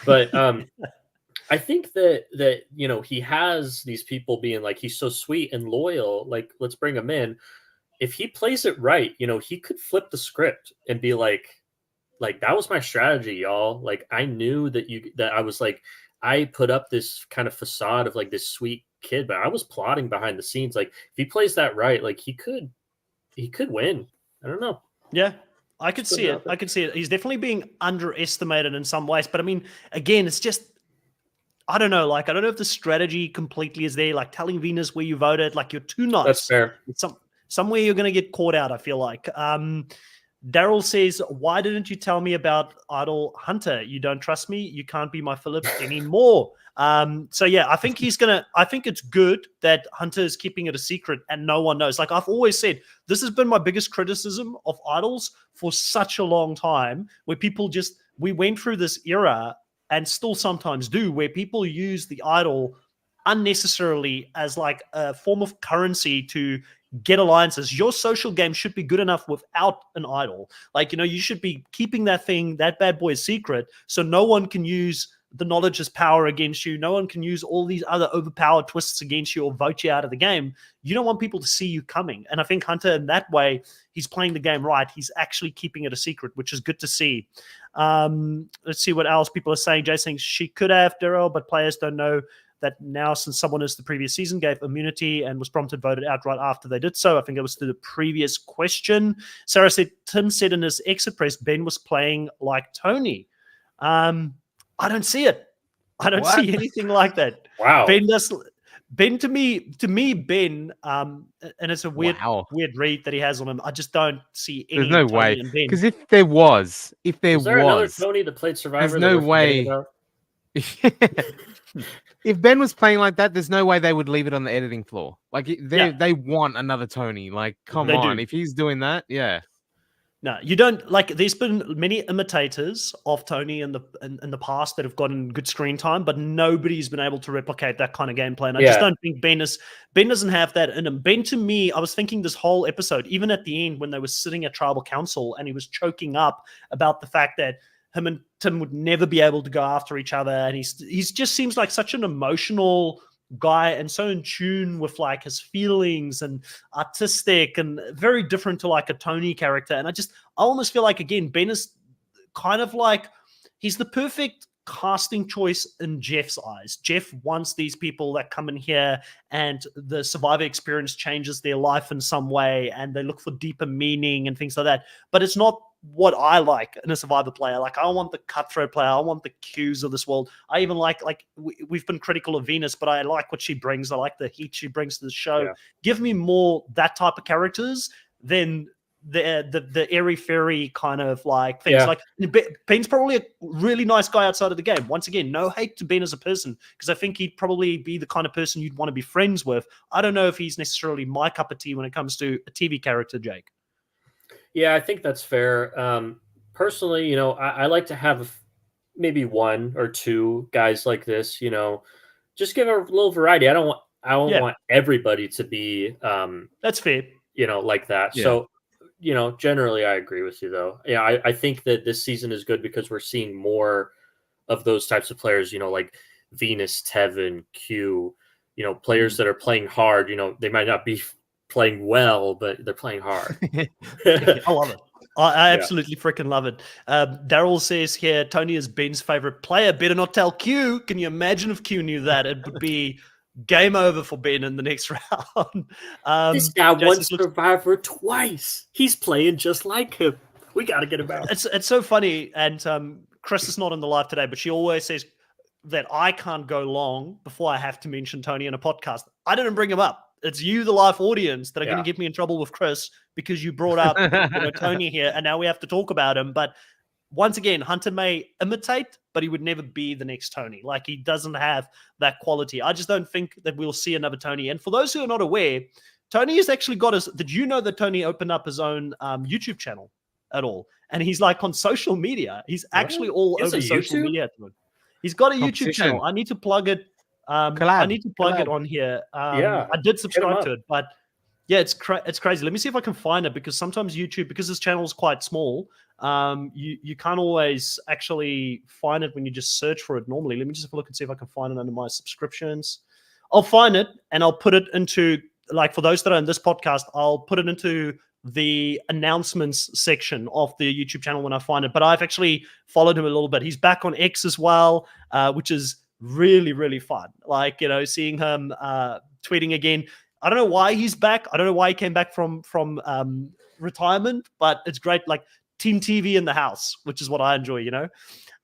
But I think that he has these people being he's so sweet and loyal. Let's bring him in. If he plays it right, he could flip the script and be like that was my strategy, y'all. I knew that I was I put up this kind of facade of this sweet kid, but I was plotting behind the scenes. If he plays that right, he could win. I don't know. Yeah, I could see it. I could see it. He's definitely being underestimated in some ways, but I mean, again, it's just, I don't know. I don't know if the strategy completely is there. Telling Venus where you voted, you're too nice. That's fair. Somewhere you're going to get caught out, I feel like. Daryl says, why didn't you tell me about Idol Hunter? You don't trust me? You can't be my Philip anymore. So yeah, I think I think it's good that Hunter is keeping it a secret and no one knows. I've always said, this has been my biggest criticism of Idols for such a long time, where people we went through this era, and still sometimes do, where people use the Idol unnecessarily as a form of currency to get alliances. Your social game should be good enough without an idol. You should be keeping that bad boy a secret, so no one can use the knowledge as power against you. No one can use all these other overpowered twists against you or vote you out of the game. You don't want people to see you coming. And I think Hunter, in that way, he's playing the game right. He's actually keeping it a secret, which is good to see. Let's see what else people are saying. Jay saying she could have, Daryl, but players don't know that now, since someone is the previous season gave immunity and was prompted voted out right after they did so. I think it was to the previous question. Sarah said, Tim said in his exit press, Ben was playing like Tony. I don't see it. I don't see anything like that. Wow. Ben to me, Ben, and it's a weird read that he has on him. I just don't see any. There's no Tony way. in Ben. Because if there was another Tony that played Survivor, there's no way. If Ben was playing like that, there's no way they would leave it on the editing floor. They want another Tony. Come on. If he's doing that, yeah. No, you don't like. There's been many imitators of Tony in the past that have gotten good screen time, but nobody's been able to replicate that kind of gameplay. And I just don't think Ben doesn't have that in him. Ben, to me, I was thinking this whole episode, even at the end when they were sitting at Tribal Council and he was choking up about the fact that him and Tim would never be able to go after each other, and he's just seems like such an emotional guy and so in tune with like his feelings and artistic and very different to like a Tony character. And I almost feel like, again, Ben is kind of like, he's the perfect casting choice in Jeff's eyes. Jeff wants these people that come in here and the Survivor experience changes their life in some way and they look for deeper meaning and things like that. But it's not what I like in a Survivor player. Like, I want the cutthroat player. I want the Qs of this world. I even like we've been critical of Venus, but I like what she brings. I like the heat she brings to the show. Yeah. Give me more that type of characters than the airy fairy kind of like things. Yeah. Like, Ben's probably a really nice guy outside of the game. Once again, no hate to Ben as a person, because I think he'd probably be the kind of person you'd want to be friends with. I don't know if he's necessarily my cup of tea when it comes to a TV character, Jake. Yeah, I think that's fair. Personally, you know, I like to have maybe one or two guys like this, you know, just give a little variety. I don't want everybody to be that's fair, you know, like that. Yeah. So, you know, generally I agree with you though. Yeah, I think that this season is good because we're seeing more of those types of players, you know, like Venus, Tevin, Q, you know, players that are playing hard. You know, they might not be playing well, but they're playing hard. I love it. I absolutely freaking love it. Daryl says here, Tony is Ben's favorite player. Better not tell Q. Can you imagine if Q knew that? It would be game over for Ben in the next round. This guy won Survivor twice. He's playing just like him. We got to get him out. It's so funny. And Chris is not in the live today, but she always says that I can't go long before I have to mention Tony in a podcast. I didn't bring him up. It's you, the live audience, that are going to get me in trouble with Chris because you brought up Tony here, and now we have to talk about him. But once again, Hunter may imitate, but he would never be the next Tony. Like, he doesn't have that quality. I just don't think that we'll see another Tony. And for those who are not aware, Tony has actually got his... Did you know that Tony opened up his own YouTube channel at all? And he's like on social media. He's actually all over social media at the moment. He's got a YouTube channel. I need to plug it. I need to plug it on here. I did subscribe to it, but yeah, it's crazy. Let me see if I can find it, because sometimes YouTube, because this channel is quite small, you can't always actually find it when you just search for it normally. Let me just have a look and see if I can find it under my subscriptions. I'll find it and I'll put it into, like, for those that are in this podcast, I'll put it into the announcements section of the YouTube channel when I find it. But I've actually followed him a little bit. He's back on X as well, which is really, really fun. Like, you know, seeing him tweeting again. I don't know why he's back. I don't know why he came back from retirement, but it's great. Like, Team TV in the house, which is what I enjoy, you know.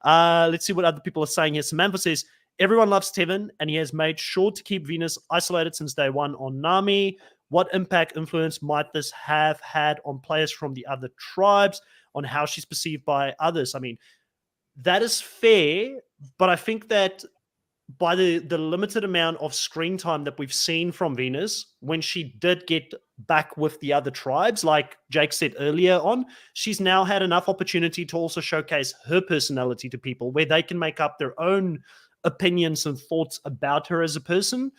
Let's see what other people are saying here. Samantha says, everyone loves Tevin, and he has made sure to keep Venus isolated since day one on Nami. What impact, influence might this have had on players from the other tribes, on how she's perceived by others? I mean, that is fair, but I think that by the limited amount of screen time that we've seen from Venus, when she did get back with the other tribes, like Jake said earlier on, she's now had enough opportunity to also showcase her personality to people, where they can make up their own opinions and thoughts about her as a person,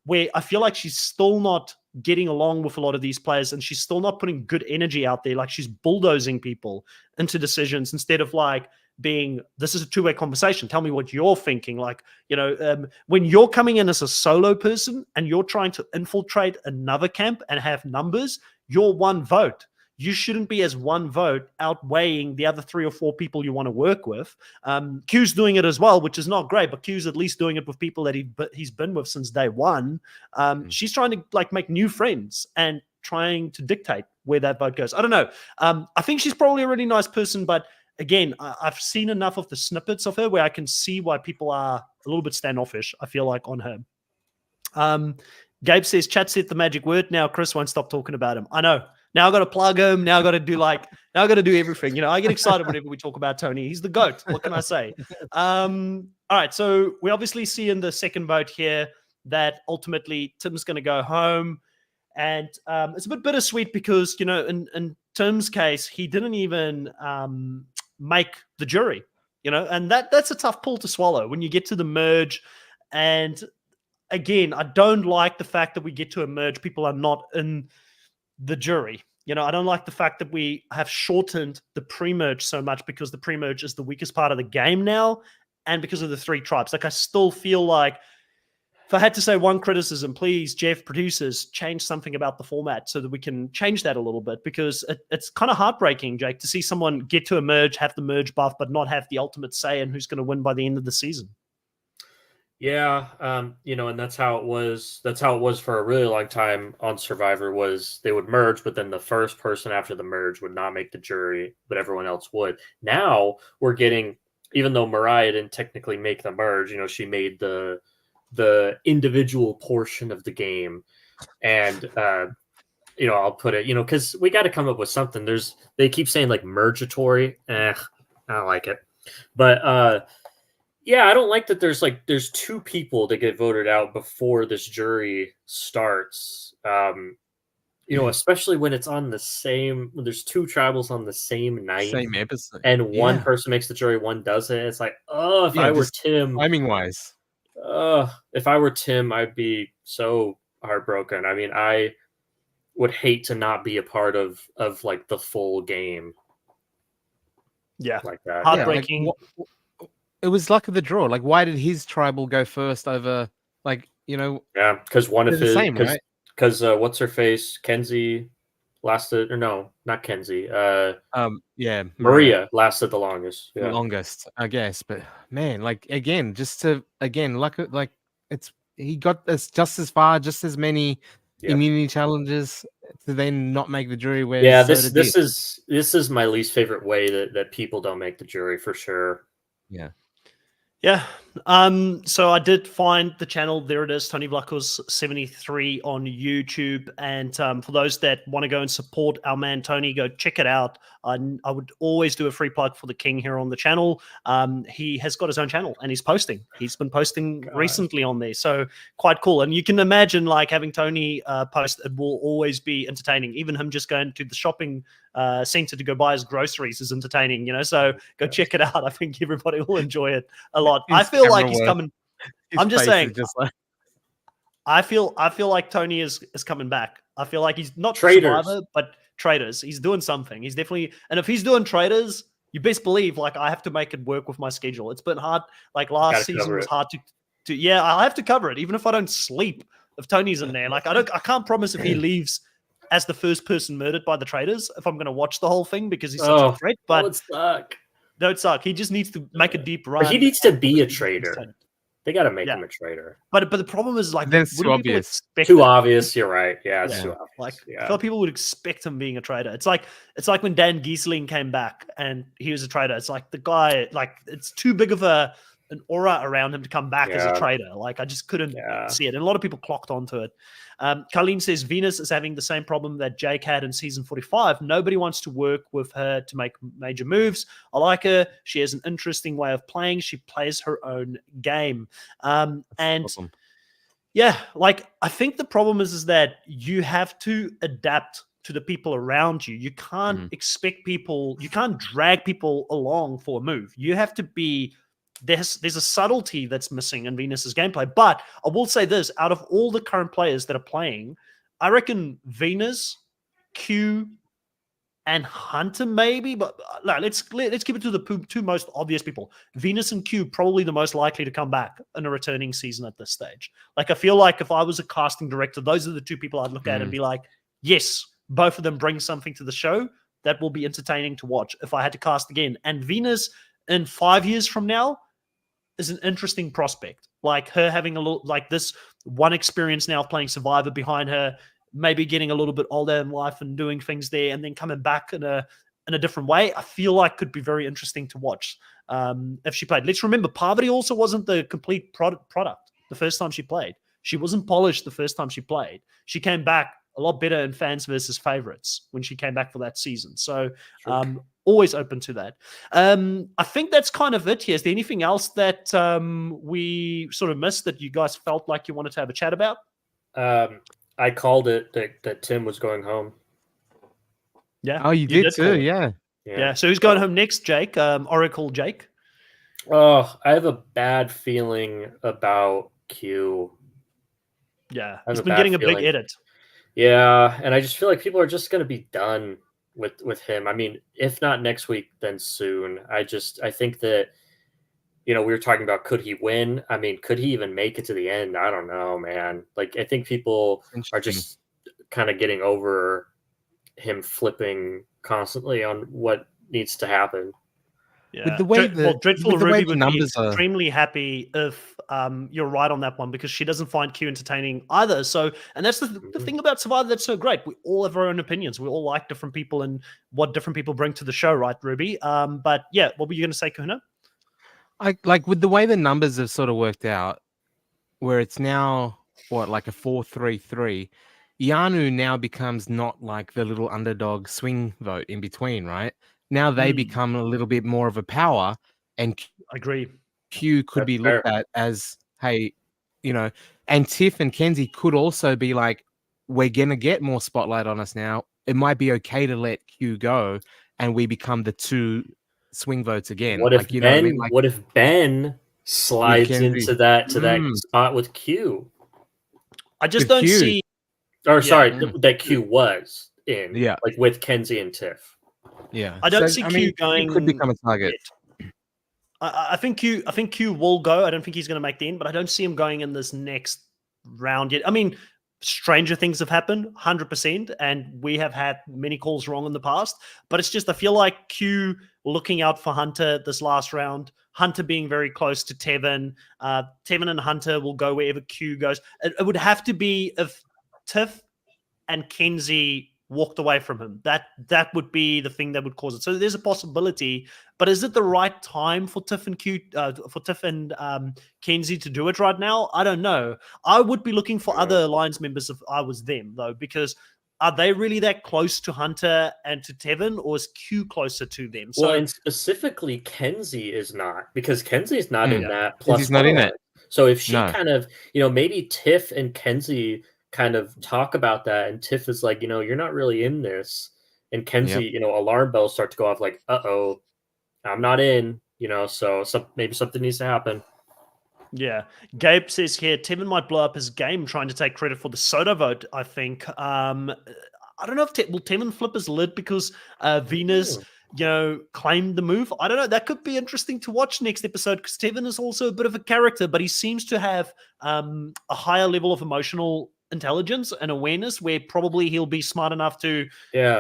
where I feel like she's still not getting along with a lot of these players, and she's still not putting good energy out there. Like, she's bulldozing people into decisions instead of like being, this is a two-way conversation. Tell me what you're thinking. Like, you know, when you're coming in as a solo person and you're trying to infiltrate another camp and have numbers, you're one vote. You shouldn't be as one vote outweighing the other 3 or 4 people you want to work with. Q's doing it as well, which is not great, but Q's at least doing it with people that he's been with since day one. She's trying to like make new friends and trying to dictate where that vote goes. I don't know. I think she's probably a really nice person, but again, I've seen enough of the snippets of her where I can see why people are a little bit standoffish, I feel like, on her. Gabe says, chat said the magic word. Now Chris won't stop talking about him. I know. Now I got to plug him. Now I got to do everything. You know, I get excited whenever we talk about Tony. He's the GOAT. What can I say? All right. So we obviously see in the second vote here that ultimately Tim's going to go home. And it's a bit bittersweet because, you know, in Tim's case, he didn't even make the jury, you know, and that's a tough pill to swallow when you get to the merge. And again, I don't like the fact that we get to a merge, people are not in the jury. You know, I don't like the fact that we have shortened the pre-merge so much because the pre-merge is the weakest part of the game now, and because of the 3 tribes. Like, I still feel like if I had to say one criticism, please, Jeff, producers, change something about the format so that we can change that a little bit, because it's kind of heartbreaking, Jake, to see someone get to a merge, have the merge buff, but not have the ultimate say in who's going to win by the end of the season. Yeah, you know, and that's how it was. That's how it was for a really long time on Survivor. Was they would merge, but then the first person after the merge would not make the jury, but everyone else would. Now we're getting, even though Mariah didn't technically make the merge, you know, she made the individual portion of the game, and you know, I'll put it, you know, because we got to come up with something. They keep saying like mergatory. I don't like it, but yeah, I don't like that there's 2 people that get voted out before this jury starts. You know, especially when it's on the same, when there's 2 tribals on the same night. Same episode. And one person makes the jury, one doesn't. It's like, oh, if I were Tim. Timing wise. If I were Tim, I'd be so heartbroken. I mean, I would hate to not be a part of like the full game. Yeah. Like that. Heartbreaking. Yeah, like, it was luck of the draw. Like, why did his tribal go first over, like, you know? Yeah, because one of his, because right? what's her face, Kenzie lasted, or no, not Kenzie. Yeah, Maria lasted the longest. The longest, I guess. But man, like, again, luck. Like, he got just as far, just as many immunity challenges to then not make the jury. Where this is my least favorite way that people don't make the jury, for sure. Yeah. So I did find the channel. There it is, Tony Vlachos 73 on YouTube. And for those that want to go and support our man Tony, go check it out. I would always do a free plug for the King here on the channel. He has got his own channel and he's posting. He's been posting recently on there. So quite cool. And you can imagine, like, having Tony post, it will always be entertaining. Even him just going to the shopping center to go buy his groceries is entertaining, you know. So go check it out. I think everybody will enjoy it a lot. I feel like he's coming. I'm just saying. I feel like Tony is coming back. I feel like he's not Survivor, but Traders. He's doing something. He's definitely, and if he's doing Traders, you best believe, like, I have to make it work with my schedule. It's been hard. Like, last season was hard to yeah, I have to cover it, even if I don't sleep. If Tony's in there, like, I can't promise if he leaves as the first person murdered by the Traders if I'm going to watch the whole thing, because he's such a threat. But it suck. Don't suck. He just needs to make a deep run. But he needs to be a traitor. They got to make him a traitor. But the problem is, like, then it's too obvious. Too obvious. You're right. Yeah, it's too obvious. Like, I feel people would expect him being a traitor. It's like when Dan Giesling came back and he was a traitor. It's like the guy, like, it's too big of an aura around him to come back as a traitor. Like, I just couldn't see it. And a lot of people clocked onto it. Colleen says Venus is having the same problem that Jake had in season 45. Nobody wants to work with her to make major moves. I like her. She has an interesting way of playing. She plays her own game. And awesome. Yeah, like, I think the problem is that you have to adapt to the people around you. You can't expect people, you can't drag people along for a move. You have to be, there's a subtlety that's missing in Venus's gameplay. But I will say this, out of all the current players that are playing, I reckon Venus, Q, and Hunter maybe, but no, let's keep it to the 2 most obvious people. Venus and Q probably the most likely to come back in a returning season at this stage. Like, I feel like if I was a casting director, those are the 2 people I'd look at and be like, yes, both of them bring something to the show that will be entertaining to watch if I had to cast again. And Venus in 5 years from now is an interesting prospect. Like, her having a little, like, this one experience now playing Survivor behind her, maybe getting a little bit older in life and doing things there, and then coming back in a different way, I feel like could be very interesting to watch if she played. Let's remember, Parvati also wasn't the complete product the first time she played. She wasn't polished the first time she played. She came back a lot better in fans versus favorites when she came back for that season. So always open to that. I think that's kind of it here. Is there anything else that we sort of missed that you guys felt like you wanted to have a chat about? I called it that Tim was going home. Yeah. Oh, you did call too, it. yeah. Yeah. So who's going home next, Jake? Oracle Jake? Oh, I have a bad feeling about Q. Yeah. I have He's a been bad getting a big feeling. edit. Yeah, and I just feel like people are just going to be done with him. I mean, if not next week, then soon. I think that, we were talking about, could he win? I mean, could he even make it to the end? I don't know, man. Like, I think people are Interesting. just kind of getting over him flipping constantly on what needs to happen. Yeah. With the way Dreadful with the way Ruby the would be numbers are, extremely happy if you're right on that one, because she doesn't find Q entertaining either. So, and that's the Mhm. thing about Survivor that's so great. We all have our own opinions. We all like different people and what different people bring to the show, right, Ruby? But yeah, what were you going to say, Kahuna? like with the way the numbers have sort of worked out, where it's now like a 4-3-3, Yanu now becomes not like the little underdog swing vote in between, right? Now they become a little bit more of a power, and I agree. Q could That's be looked fair. at as, hey, and Tiff and Kenzie could also be like, we're gonna get more spotlight on us now. It might be okay to let Q go, and we become the 2 swing votes again. What if Like, you know what I mean? Ben? Like What if Ben with slides Kenzie, into that spot with Q? I just with don't Q. see. Or sorry, Mm. that Q was in, Yeah. like with Kenzie and Tiff. Yeah. I don't So, see I Q mean, going. he could become a target. yet. I think Q will go. I don't think he's going to make the end, but I don't see him going in this next round yet. I mean, stranger things have happened, 100%, and we have had many calls wrong in the past. But it's just, I feel like Q looking out for Hunter this last round. Hunter being very close to Tevin. Tevin and Hunter will go wherever Q goes. It would have to be if Tiff and Kenzie walked away from him. That would be the thing that would cause it. So there's a possibility, but is it the right time for Tiff and Kenzie to do it right now? I don't know. I would be looking for other alliance members if I was them, though, because are they really that close to Hunter and to Tevin, or is Q closer to them? Well, So and specifically Kenzie is not, because Kenzie is not in that Kenzie's plus not one in it. alliance. So if she No. kind of, maybe Tiff and Kenzie kind of talk about that, and Tiff is like, you're not really in this, and Kenzie, alarm bells start to go off, like, uh-oh, I'm not in, so maybe something needs to happen. yeah, Gabe says here, Tevin might blow up his game trying to take credit for the soda vote, I think. I don't know if will Tevin flip his lid because Venus, claimed the move. I don't know. That could be interesting to watch next episode, because Tevin is also a bit of a character, but he seems to have a higher level of emotional intelligence and awareness, where probably he'll be smart enough to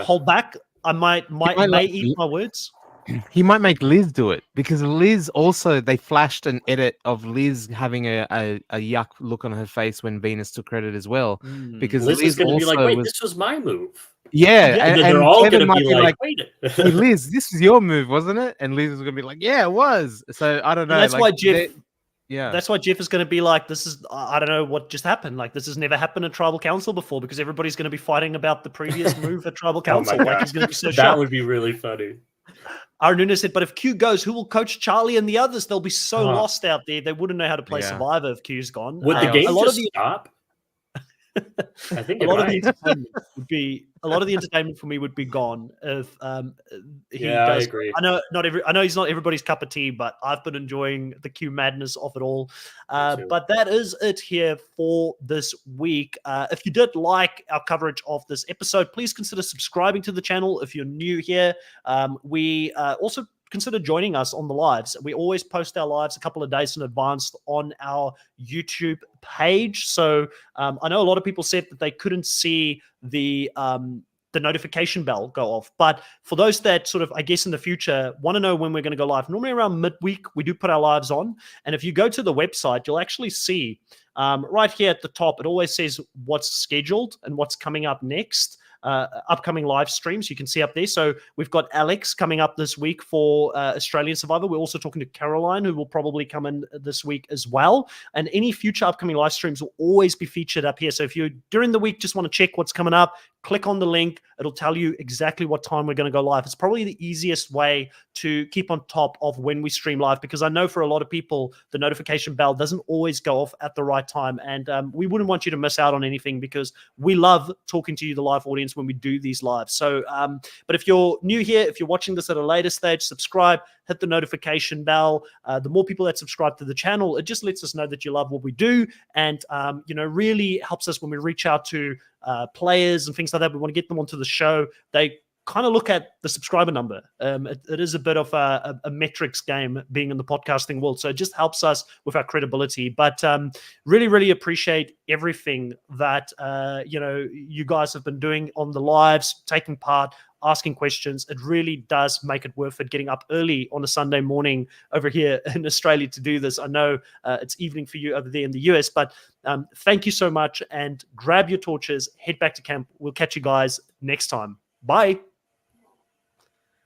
hold back. I may eat my words. He might make Liz do it, because Liz also, they flashed an edit of Liz having a yuck look on her face when Venus took credit as well, because Liz is going to be like, wait, was, this was my move. yeah, and they're and all going Tevin to might be like, hey wait. Liz, this was your move, wasn't it? And Liz was going to be like, yeah, it was. So I don't know. And that's why Jeff. Yeah, that's why Jeff is going to be like, this is, I don't know what just happened. Like, this has never happened at Tribal Council before, because everybody's going to be fighting about the previous move at Tribal Council. Oh my like, God. he's going to be so That shocked. would be really funny. Arnuna said, but if Q goes, who will coach Charlie and the others? They'll be so lost out there. They wouldn't know how to play Survivor if Q's gone. Would the game just stop? I think a lot of the entertainment for me would be gone if he does. I agree. I know he's not everybody's cup of tea, but I've been enjoying the Q madness of it all. But that is it here for this week. If you did like our coverage of this episode, please consider subscribing to the channel if you're new here. We also consider joining us on the lives. We always post our lives a couple of days in advance on our YouTube page. So I know a lot of people said that they couldn't see the notification bell go off. But for those that sort of, I guess in the future, want to know when we're going to go live, normally around midweek, we do put our lives on. And if you go to the website, you'll actually see right here at the top, it always says what's scheduled and what's coming up next. Upcoming live streams you can see up there. So we've got Alex coming up this week for Australian Survivor. We're also talking to Caroline, who will probably come in this week as well. And any future upcoming live streams will always be featured up here. So if you during the week just want to check what's coming up, click on the link. It'll tell you exactly what time we're going to go live. It's probably the easiest way to keep on top of when we stream live, because I know for a lot of people, the notification bell doesn't always go off at the right time. And we wouldn't want you to miss out on anything, because we love talking to you, the live audience, when we do these lives. So, but if you're new here, if you're watching this at a later stage, subscribe, hit the notification bell. The more people that subscribe to the channel, it just lets us know that you love what we do, and really helps us when we reach out to players and things like that. We want to get them onto the show. They kind of look at the subscriber number. It is a bit of a metrics game being in the podcasting world, so it just helps us with our credibility. But really, really appreciate everything that you guys have been doing on the lives, taking part, asking questions. It really does make it worth it, getting up early on a Sunday morning over here in Australia to do this. I know it's evening for you over there in the US, but thank you so much, and grab your torches, head back to camp. We'll catch you guys next time. Bye.